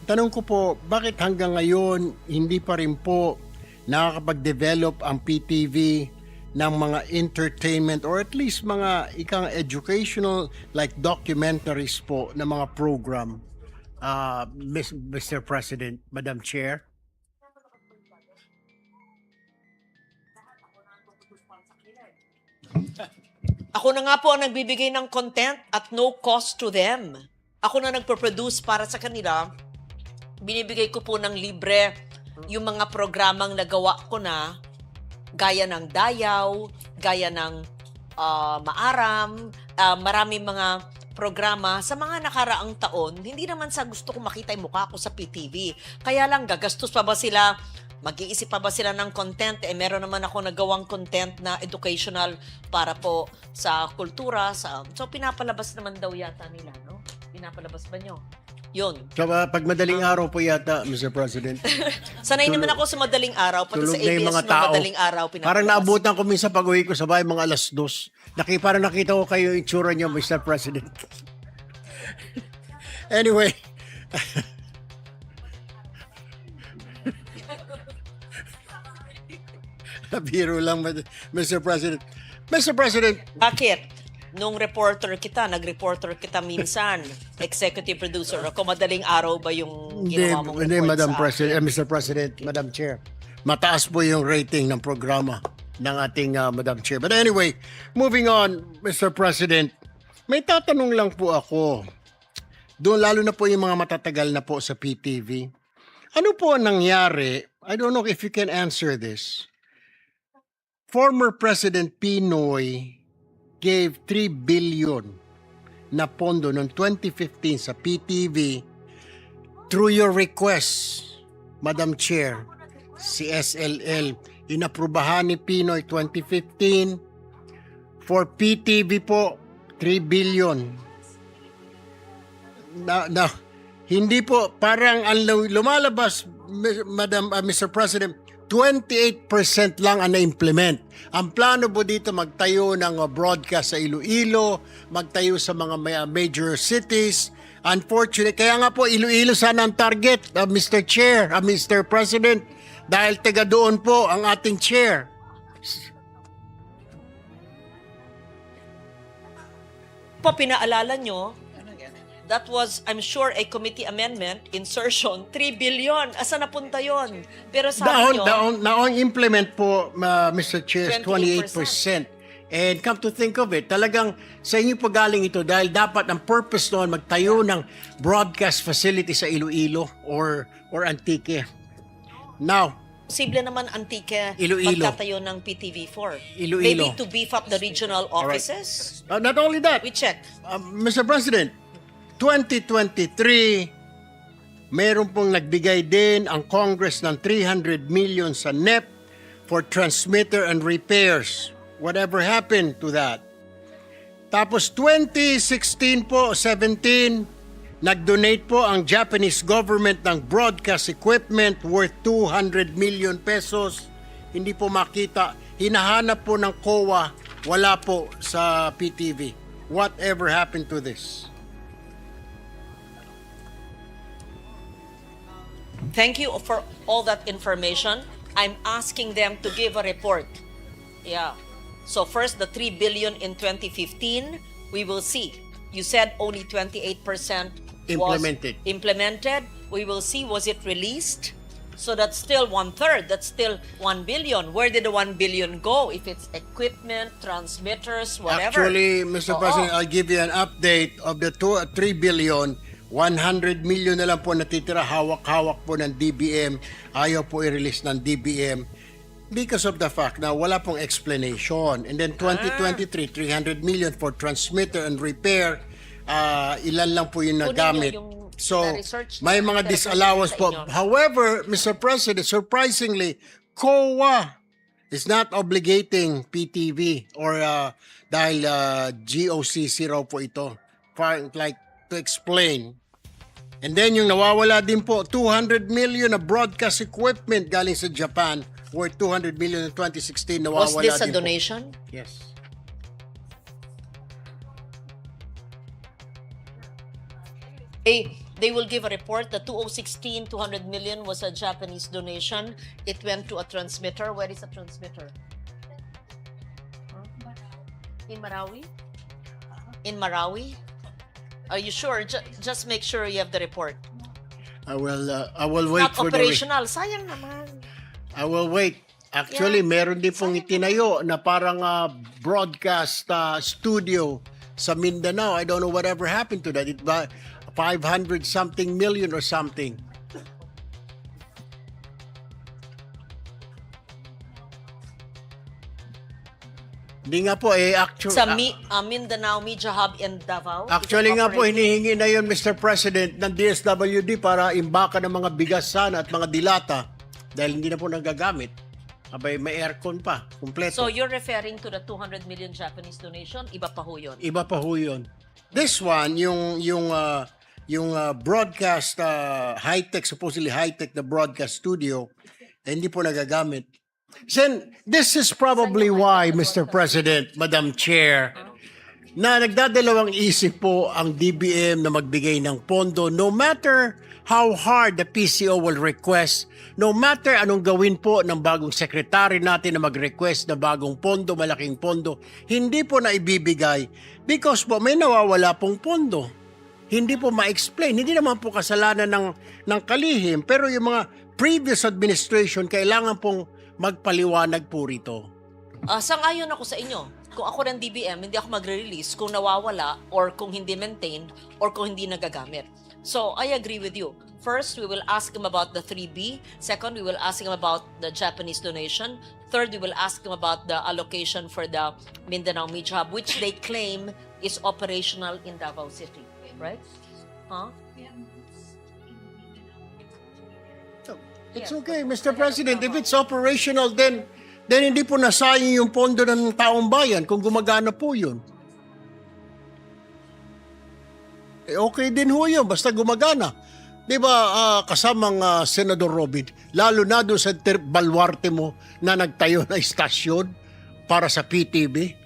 Tanong ko po, bakit hanggang ngayon hindi pa rin po nakakapag-develop ang PTV ng mga entertainment or at least mga ikang educational like documentaries po na mga program, Mr. President, Madam Chair? Ako na nga po ang nagbibigay ng content at no cost to them. Ako na nagpo-produce para sa kanila. Binibigay ko po ng libre yung mga programang nagawa ko na gaya ng Dayaw, gaya ng Maaram, maraming mga programa sa mga nakaraang taon. Hindi naman sa gusto ko makita yung mukha ko sa PTV. Kaya lang, gagastos pa ba sila? Mag-iisip pa ba sila ng content? Meron naman ako nagawang content na educational para po sa kultura. So, pinapalabas naman daw yata nila, no? Pinapalabas ba nyo? Yun. Pag madaling araw po yata, Mr. President. Sanay naman ako sa madaling araw, pati Tulog sa na yung ABS mga no, tao. madaling araw. Parang naabutan ko minsan pag uwi ko sa bahay mga alas 2. Parang nakita ko kayo yung itsura niyo, Mr. President. Anyway. Biro lang, Mr. President. Mr. President, Bakit? Nung nag-reporter kita minsan, executive producer ako, madaling araw ba yung ginawa mong hindi, report Madam sa President, Mr. President, Madam Chair. Mataas po yung rating ng programa ng ating Madam Chair. But anyway, moving on, Mr. President, may tatanong lang po ako. Doon lalo na po yung mga matatagal na po sa PTV. Ano po ang nangyari? I don't know if you can answer this. Former President Pinoy gave 3 billion na pondo noong 2015 sa PTV through your request, Madam Chair, si SLL. Inaprubahan ni Pinoy 2015 for PTV po 3 billion. Hindi po parang ang lumalabas, Mr. President, 28% lang ang na-implement. Ang plano po dito magtayo ng broadcast sa Iloilo, magtayo sa mga major cities. Unfortunately, kaya nga po Iloilo sana ang target, Mr. Chair, Mr. President, dahil taga doon po ang ating chair. pinaalala nyo, that was, I'm sure, a committee amendment, insertion, 3 billion. Asa napunta yon? Pero sabi nyo, Naong implement po, Mr. Chair, 28%. 28%. And come to think of it, talagang sa inyo po galing ito dahil dapat ang purpose noon magtayo ng broadcast facility sa Iloilo or Antique. Now, posible naman Antique Iloilo. magtatayo ng PTV4. Iloilo. Maybe to beef up the regional offices. not only that, We check. Mr. President, 2023, meron pong nagbigay din ang Congress ng 300 million sa NEP for transmitter and repairs. Whatever happened to that? Tapos 2016 po, 17, nag-donate po ang Japanese government ng broadcast equipment worth 200 million pesos. Hindi po makita. Hinahanap po ng COA, wala po sa PTV. Whatever happened to this? Thank you for all that information. I'm asking them to give a report. Yeah. So first, the 3 billion in 2015, we will see. You said only 28% was implemented. We will see, was it released? So that's still 1/3. That's still 1 billion. Where did the 1 billion go? If it's equipment, transmitters, whatever. Actually, Mr. President, I'll give you an update of the 3 billion. 100 million na lang po natitira, hawak-hawak po ng DBM. Ayaw po i-release ng DBM because of the fact na wala pong explanation. And then 2023, 300 million for transmitter and repair. Ilan lang po yung nagamit. So, may mga disallowance po. However, Mr. President, surprisingly, COA is not obligating PTV or dahil GOCC raw po ito. Like to explain. And then yung nawawala din po, 200 million na broadcast equipment galing sa Japan worth 200 million in 2016 nawawala din po. Was this a donation? Yes. They will give a report. The 2016, 200 million was a Japanese donation. It went to a transmitter. Where is a transmitter? In Marawi? In Marawi? Are you sure? Just make sure you have the report. I will wait Not for operational. Sayang naman. I will wait. Actually, meron din pong itinayo na parang broadcast studio sa Mindanao. I don't know whatever happened to that. It 500 something million or something. Hindi nga po actually. Sa Mindanao Media Hub in Davao. Actually nga po, hinihingi na yun, Mr. President, ng DSWD para imbaka ng mga bigas sana at mga dilata dahil hindi na po nagagamit. Abay, may aircon pa, kumpleto. So you're referring to the 200 million Japanese donation? Iba pa ho yun? Iba pa ho yun. This one, yung broadcast high-tech, supposedly high-tech na broadcast studio, hindi po nagagamit. Then, this is probably why, Mr. President, Madam Chair, na nagdadalawang isip po ang DBM na magbigay ng pondo no matter how hard the PCO will request, no matter anong gawin po ng bagong secretary natin na mag-request na bagong pondo, malaking pondo, hindi po na ibibigay because po may nawawala pong pondo. Hindi po ma-explain. Hindi naman po kasalanan ng kalihim, pero yung mga previous administration kailangan pong magpaliwanag po rito. Sang-ayon ako sa inyo. Kung ako ng DBM, hindi ako magre-release kung nawawala or kung hindi maintained or kung hindi nagagamit. So, I agree with you. First, we will ask him about the 3B. Second, we will ask him about the Japanese donation. Third, we will ask him about the allocation for the Mindanao Media Hub, which they claim is operational in Davao City. Right? Huh? It's okay, Mr. President. If it's operational, then hindi po nasayang yung pondo ng taong bayan kung gumagana po yun. Okay din ho yun, basta gumagana. Di ba, kasamang Senador Robin, lalo na doon sa baluarte mo na nagtayo na istasyon para sa PTV,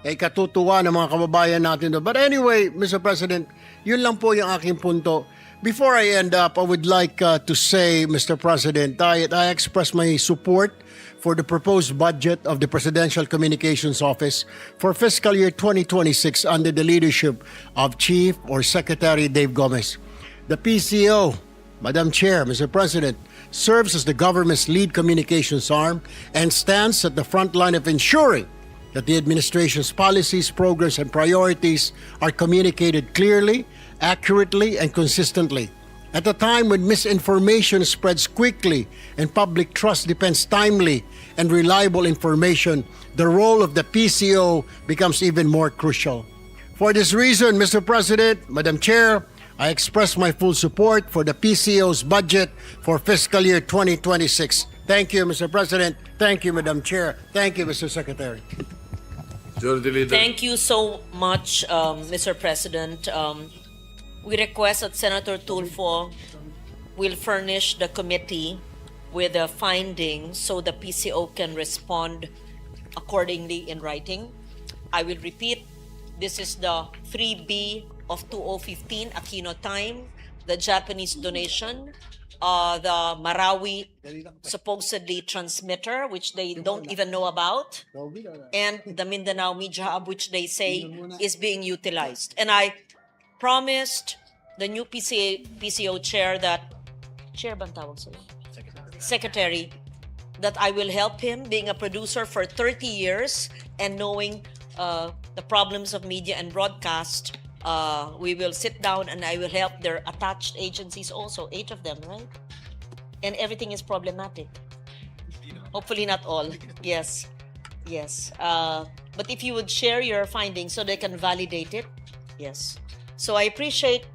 katutuwa ng mga kababayan natin doon. But anyway, Mr. President, yun lang po yung aking punto. Before I end up, I would like to say, Mr. President, I express my support for the proposed budget of the Presidential Communications Office for fiscal year 2026 under the leadership of Chief or Secretary Dave Gomez. The PCO, Madam Chair, Mr. President, serves as the government's lead communications arm and stands at the front line of ensuring that the administration's policies, programs, and priorities are communicated clearly, accurately, and consistently. At a time when misinformation spreads quickly and public trust depends timely and reliable information, the role of the PCO becomes even more crucial. For this reason, Mr. President, Madam Chair, I express my full support for the PCO's budget for fiscal year 2026. Thank you, Mr. President. Thank you, Madam Chair. Thank you, Mr. Secretary. Majority Leader. Thank you so much, Mr. President. We request that Senator Tulfo will furnish the committee with the findings so the PCO can respond accordingly in writing. I will repeat, this is the 3B of 2015 Aquino time, the Japanese donation, the Marawi supposedly transmitter, which they don't even know about, and the Mindanao Media Hub, which they say is being utilized. And I promised the new PCO chair that, chair bang tawag sa'yo? Secretary, that I will help him being a producer for 30 years and knowing the problems of media and broadcast. We will sit down and I will help their attached agencies also, 8 of them, right? And everything is problematic. Hopefully not all. Yes. Yes. But if you would share your findings so they can validate it. Yes. So I appreciate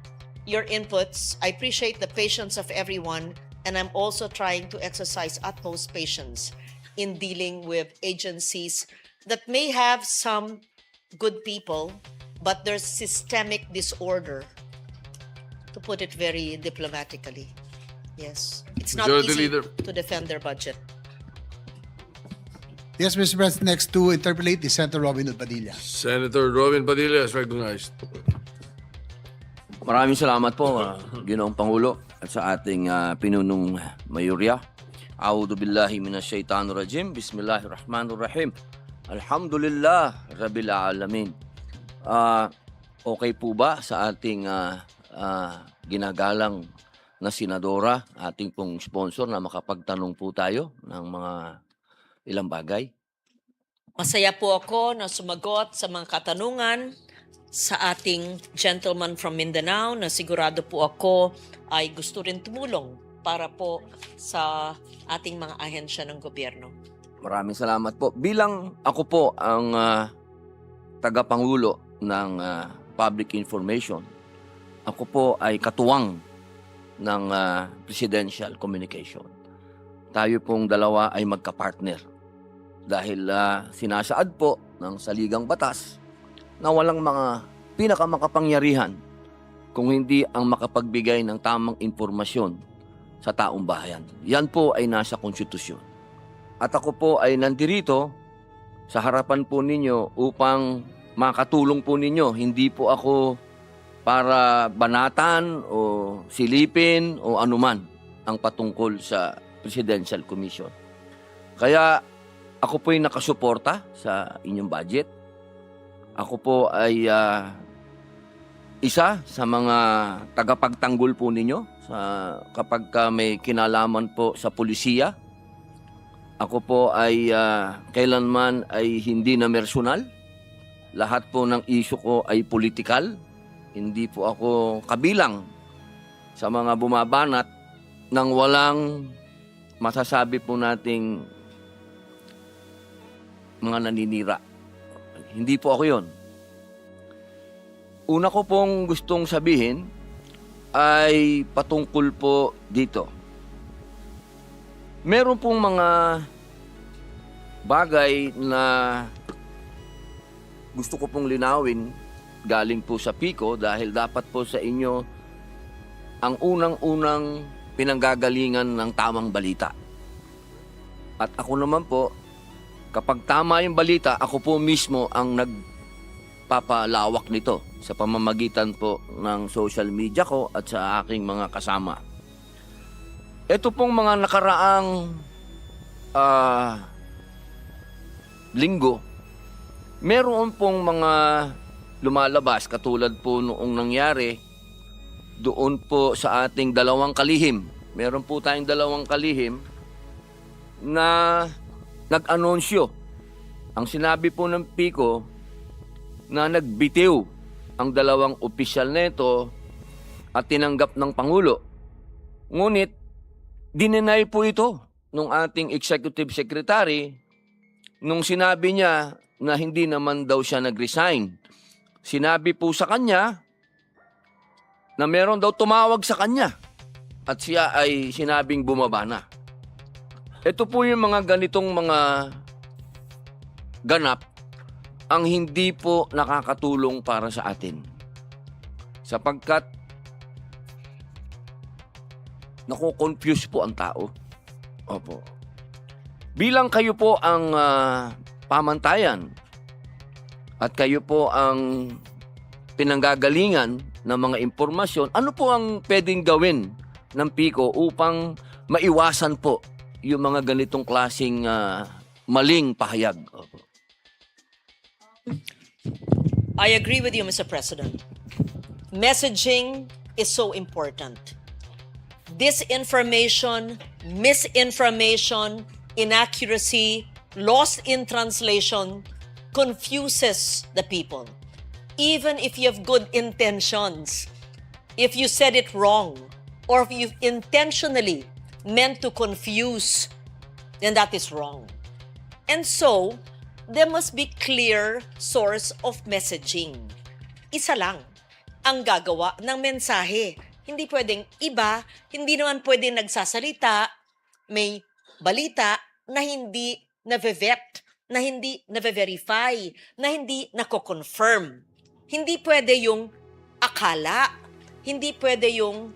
your inputs. I appreciate the patience of everyone. And I'm also trying to exercise utmost patience in dealing with agencies that may have some good people, but there's systemic disorder, to put it very diplomatically. Yes. It's not Majority easy Leader. to defend their budget. Yes, Mr. President. Next to interpolate is Senator Robin Padilla. Senator Robin Padilla is recognized. Maraming salamat po, Ginoong Pangulo, at sa ating pinunong mayorya. A'udhu billahi minasyaitanirrajim. Bismillahirrahmanirrahim. Alhamdulillah Rabbil Alamin. Okay po ba sa ating ginagalang na senadora, ating pong sponsor, na makapagtanong po tayo ng mga ilang bagay? Masaya po ako na sumagot sa mga katanungan sa ating gentleman from Mindanao na sigurado po ako ay gusto rin tumulong para po sa ating mga ahensya ng gobyerno. Maraming salamat po. Bilang ako po ang tagapangulo ng public information, ako po ay katuwang ng presidential communication. Tayo pong dalawa ay magkapartner dahil sinasaad po ng saligang batas na walang mga pinakamakapangyarihan kung hindi ang makapagbigay ng tamang impormasyon sa taong bayan. Yan po ay nasa konstitusyon. At ako po ay nandirito sa harapan po ninyo upang makatulong po ninyo. Hindi po ako para banatan o silipin o anuman ang patungkol sa Presidential Commission. Kaya ako po ay nakasuporta sa inyong budget. Ako po ay isa sa mga tagapagtanggol po ninyo kapag may kinalaman po sa pulisiya. Ako po ay kailanman ay hindi na personal. Lahat po ng issue ko ay politikal. Hindi po ako kabilang sa mga bumabanat ng walang masasabi po nating mga naninira. Hindi po ako yon. Una ko pong gustong sabihin ay patungkol po dito. Meron pong mga bagay na gusto ko pong linawin galing po sa PICO dahil dapat po sa inyo ang unang-unang pinanggagalingan ng tamang balita. At ako naman po, kapag tama yung balita, ako po mismo ang nagpapalawak nito sa pamamagitan po ng social media ko at sa aking mga kasama. Ito pong mga nakaraang linggo, meron pong mga lumalabas katulad po noong nangyari doon po sa ating dalawang kalihim. Meron po tayong dalawang kalihim na nag-anunsyo. Ang sinabi po ng PICO na nagbitiw ang dalawang opisyal neto at tinanggap ng Pangulo. Ngunit, dininay po ito ng ating Executive Secretary nung sinabi niya na hindi naman daw siya nag-resign. Sinabi po sa kanya na meron daw tumawag sa kanya at siya ay sinabing bumaba na. Ito po yung mga ganitong mga ganap ang hindi po nakakatulong para sa atin. Sapagkat nako-confuse po ang tao. Opo. Bilang kayo po ang pamantayan at kayo po ang pinanggagalingan ng mga impormasyon, ano po ang pwedeng gawin ng PICO upang maiwasan po yung mga ganitong klaseng maling pahayag? Opo. I agree with you, Mr. President. Messaging is so important. Disinformation, misinformation, inaccuracy, lost in translation confuses the people. Even if you have good intentions, if you said it wrong, or if you intentionally meant to confuse, then that is wrong. And so, there must be clear source of messaging. Isa lang ang gagawa ng mensahe. Hindi pwedeng iba, hindi naman pwedeng nagsasalita, may balita na hindi na-vet, na hindi na-verify, na hindi nako-confirm. Hindi pwede yung akala, hindi pwede yung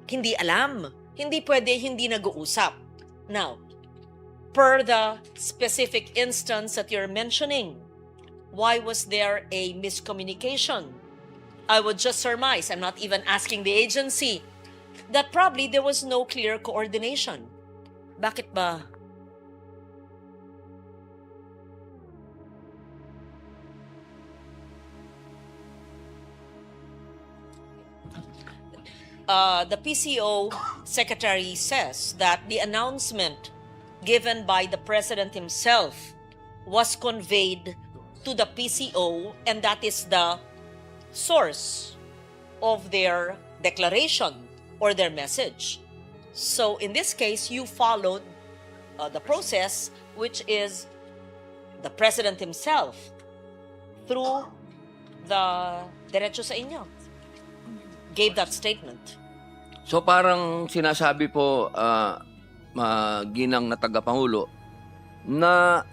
hindi alam, hindi pwede hindi nag-uusap. Now, per the specific instance that you're mentioning, why was there a miscommunication? I would just surmise, I'm not even asking the agency, that probably there was no clear coordination. Bakit ba? The PCO secretary says that the announcement given by the president himself was conveyed to the PCO, and that is the source of their declaration or their message. So in this case, you followed the process, which is the president himself through the diretso sa inyo gave that statement. So parang sinasabi po ginang na tagapangulo na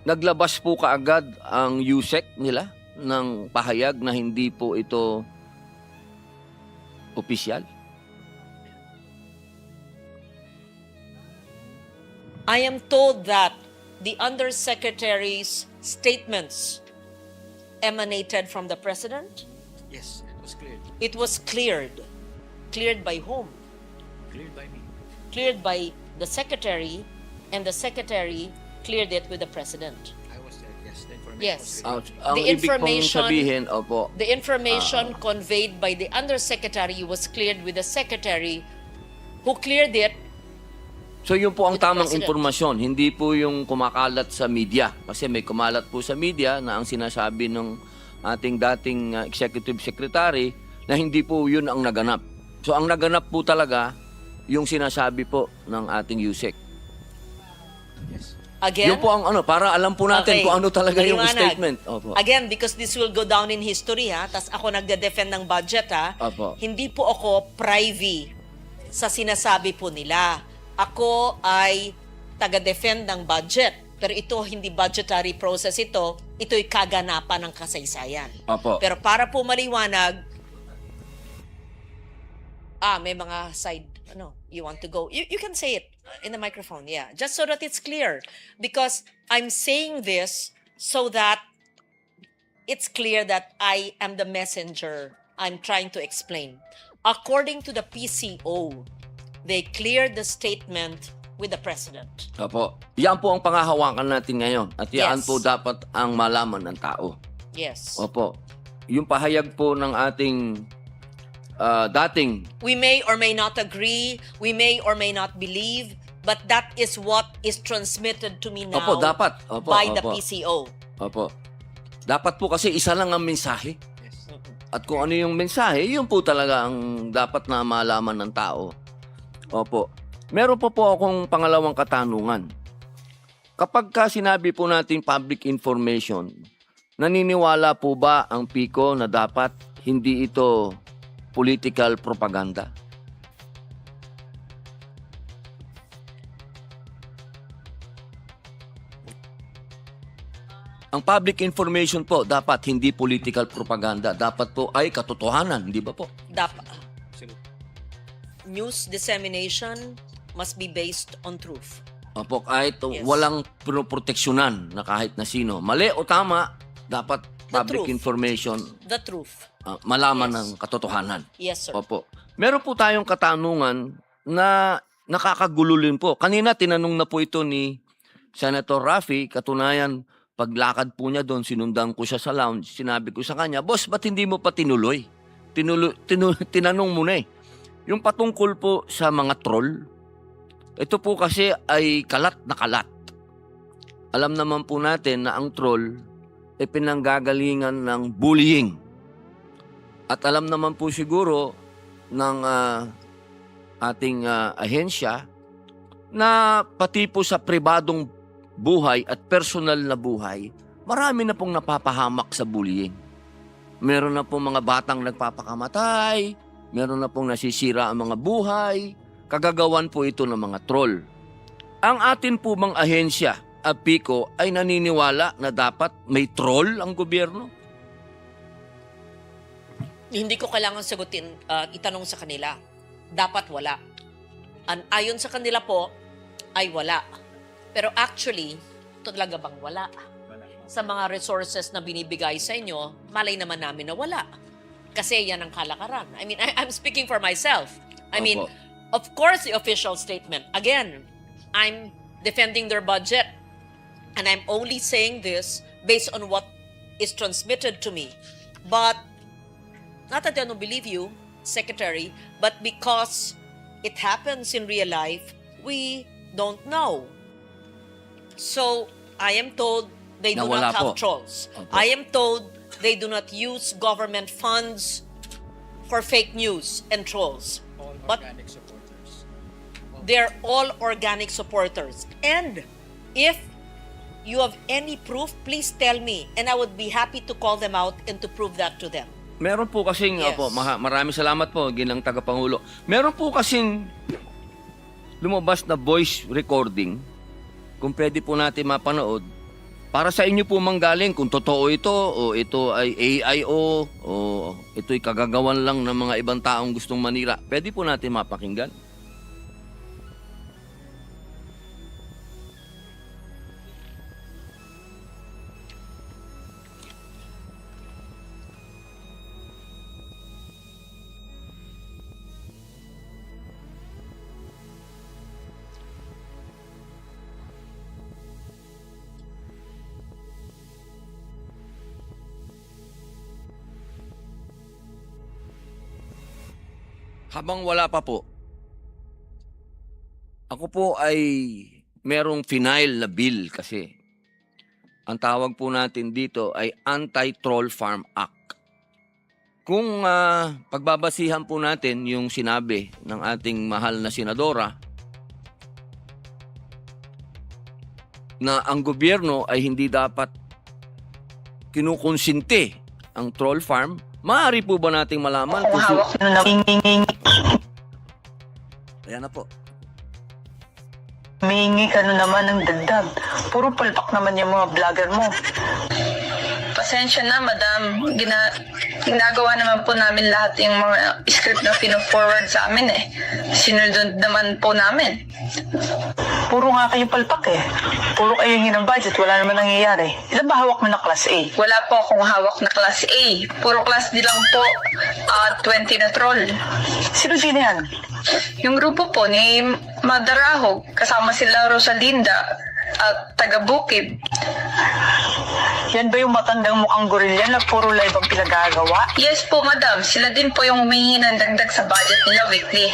naglabas po kaagad ang USEC nila ng pahayag na hindi po ito opisyal? I am told that the Undersecretary's statements emanated from the President. Yes, it was cleared. It was cleared. Cleared by whom? Cleared by me. Cleared by the Secretary, and the Secretary cleared it with the President. I was there. Yes, the information Yes. was cleared. Ang The ibig pong information- sabihin, opo, The information conveyed by the Undersecretary was cleared with the Secretary, who cleared it. so yun po ang With the tamang President. impormasyon, hindi po yung kumakalat sa media. Kasi may kumalat po sa media na ang sinasabi ng ating dating Executive Secretary na hindi po yun ang naganap. So ang naganap po talaga yung sinasabi po ng ating USEC. Again, Yun po ang para alam po natin Okay. kung ano talaga yung Maliwanag. statement. Opo. again, because this will go down in history, ha? Tas ako nagde-defend ng budget, ha? Opo. Hindi po ako privy sa sinasabi po nila. Ako ay taga-defend ng budget. Pero ito, hindi budgetary process ito. Ito'y kaganapan ng kasaysayan. Opo. Pero para po maliwanag, may mga side, you want to go. You can say it in the microphone, yeah. Just so that it's clear. Because I'm saying this so that it's clear that I am the messenger I'm trying to explain. According to the PCO, they cleared the statement with the President. Opo. Yan po ang pangahawakan natin ngayon. At yan Yes. po dapat ang malaman ng tao. Yes. Opo. Yung pahayag po ng ating dating We may or may not agree, we may or may not believe, but that is what is transmitted to me now Opo, dapat. Opo, by the opo. PCO. Opo. Dapat po kasi isa lang ang mensahe. Yes. At kung ano yung mensahe, yun po talaga ang dapat na malaman ng tao. Opo. Meron po akong pangalawang katanungan. Kapag ka sinabi po natin public information, naniniwala po ba ang PICO na dapat hindi ito political propaganda? Ang public information po dapat hindi political propaganda. Dapat po ay katotohanan, di ba po? News dissemination must be based on truth. Opo, kahit Yes. walang pinoproteksyonan na kahit na sino. Mali o tama, dapat The public truth. information The truth. malaman Yes. ng katotohanan. Yes, sir. Opo. Meron po tayong katanungan na nakakagulo rin po. Kanina tinanong na po ito ni Senator Raffy. Katunayan, paglakad po niya doon, sinundan ko siya sa lounge. Sinabi ko sa kanya, "Boss, ba't hindi mo pa tinuloy? Tinanong mo na eh." Yung patungkol po sa mga troll, ito po kasi ay kalat na kalat. Alam naman po natin na ang troll ay pinanggagalingan ng bullying. At alam naman po siguro ng ating ahensya na pati po sa pribadong buhay at personal na buhay, marami na pong napapahamak sa bullying. Meron na pong mga batang nagpapakamatay, meron na pong nasisira ang mga buhay, kagagawan po ito ng mga troll. Ang atin po bang ahensya, PICO, ay naniniwala na dapat may troll ang gobyerno? Hindi ko kailangan sagutin, itanong sa kanila. Dapat wala. Ayon sa kanila po, ay wala. Pero actually, talaga bang wala? Sa mga resources na binibigay sa inyo, malay naman namin na wala. Kasi yan ang kalakaran. I mean, I'm speaking for myself. I mean, Opo. of course, the official statement. Again, I'm defending their budget. And I'm only saying this based on what is transmitted to me. But, not that I don't believe you, Secretary, but because it happens in real life, we don't know. So, I am told they do Na wala not have po. trolls. Opo. I am told they do not use government funds for fake news and trolls. All But organic supporters. they're all organic supporters. And if you have any proof, please tell me. And I would be happy to call them out and to prove that to them. Meron po kasing, Yes. opo, maraming salamat po, ginang tagapangulo. Meron po kasing lumabas na voice recording, kung pwede po natin mapanood, Para sa inyo po manggaling kung totoo ito o ito ay AIO o ito'y kagagawan lang ng mga ibang taong gustong manira. Pwede po natin mapakinggan. Habang wala pa po, ako po ay merong final na bill kasi. Ang tawag po natin dito ay Anti-Troll Farm Act. Kung pagbabasihan po natin yung sinabi ng ating mahal na senadora na ang gobyerno ay hindi dapat kinukonsinti ang troll farm, maaari po ba nating malaman kung Ayan na po. Humingi ka na naman ng dagdag. Puro palpak naman yung mga vlogger mo. Pasensya na, madam. Ginagawa naman po namin lahat yung mga script na pino-forward sa amin eh. Sinunod naman po namin. Puro nga kayo palpak eh. Puro kayo hingi ng budget, wala naman nangyayari. Ilan ba hawak mo na class A? Wala po akong hawak na class A. Puro class D lang po. 20 na troll. Sino yan? Yung grupo po ni Madarahog, kasama sila Rosalinda at taga-Bukid. Yan ba yung matandang mukhang gorilla na puro live ang pinagagawa? Yes po, madam. Sila din po yung humingi ng dagdag sa budget nila weekly.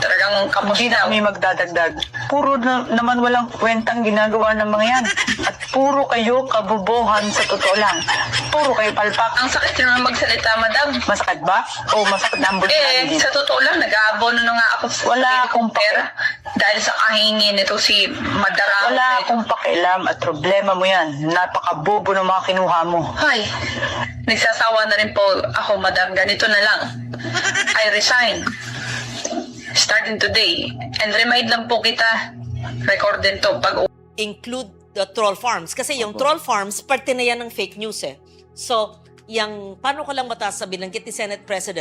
Talagang kamusta. Hindi na kami magdadagdag. Puro naman walang kwentang ginagawa ng mga yan. At puro kayo kabobohan sa totoo lang. Puro kayo palpak. Ang sakit naman magsalita, madam. Masakit ba? O masakit na ang bulsa? Sa totoo lang, nag-aabono na nga ako sa wala akong pera. Dahil sa kahingin nito si Madarahog. Wala akong pakialam at problema mo yan. Napakabobo ng mga kinuha mo. Ay, nagsasawa na rin po ako, madam. Ganito na lang. I resign. Starting today. And remind lang po kita, record din to pag Include the troll farms. Kasi yung troll farms, parte na yan ng fake news eh. So, paano ko lang matasabi, binanggit ni Senate President,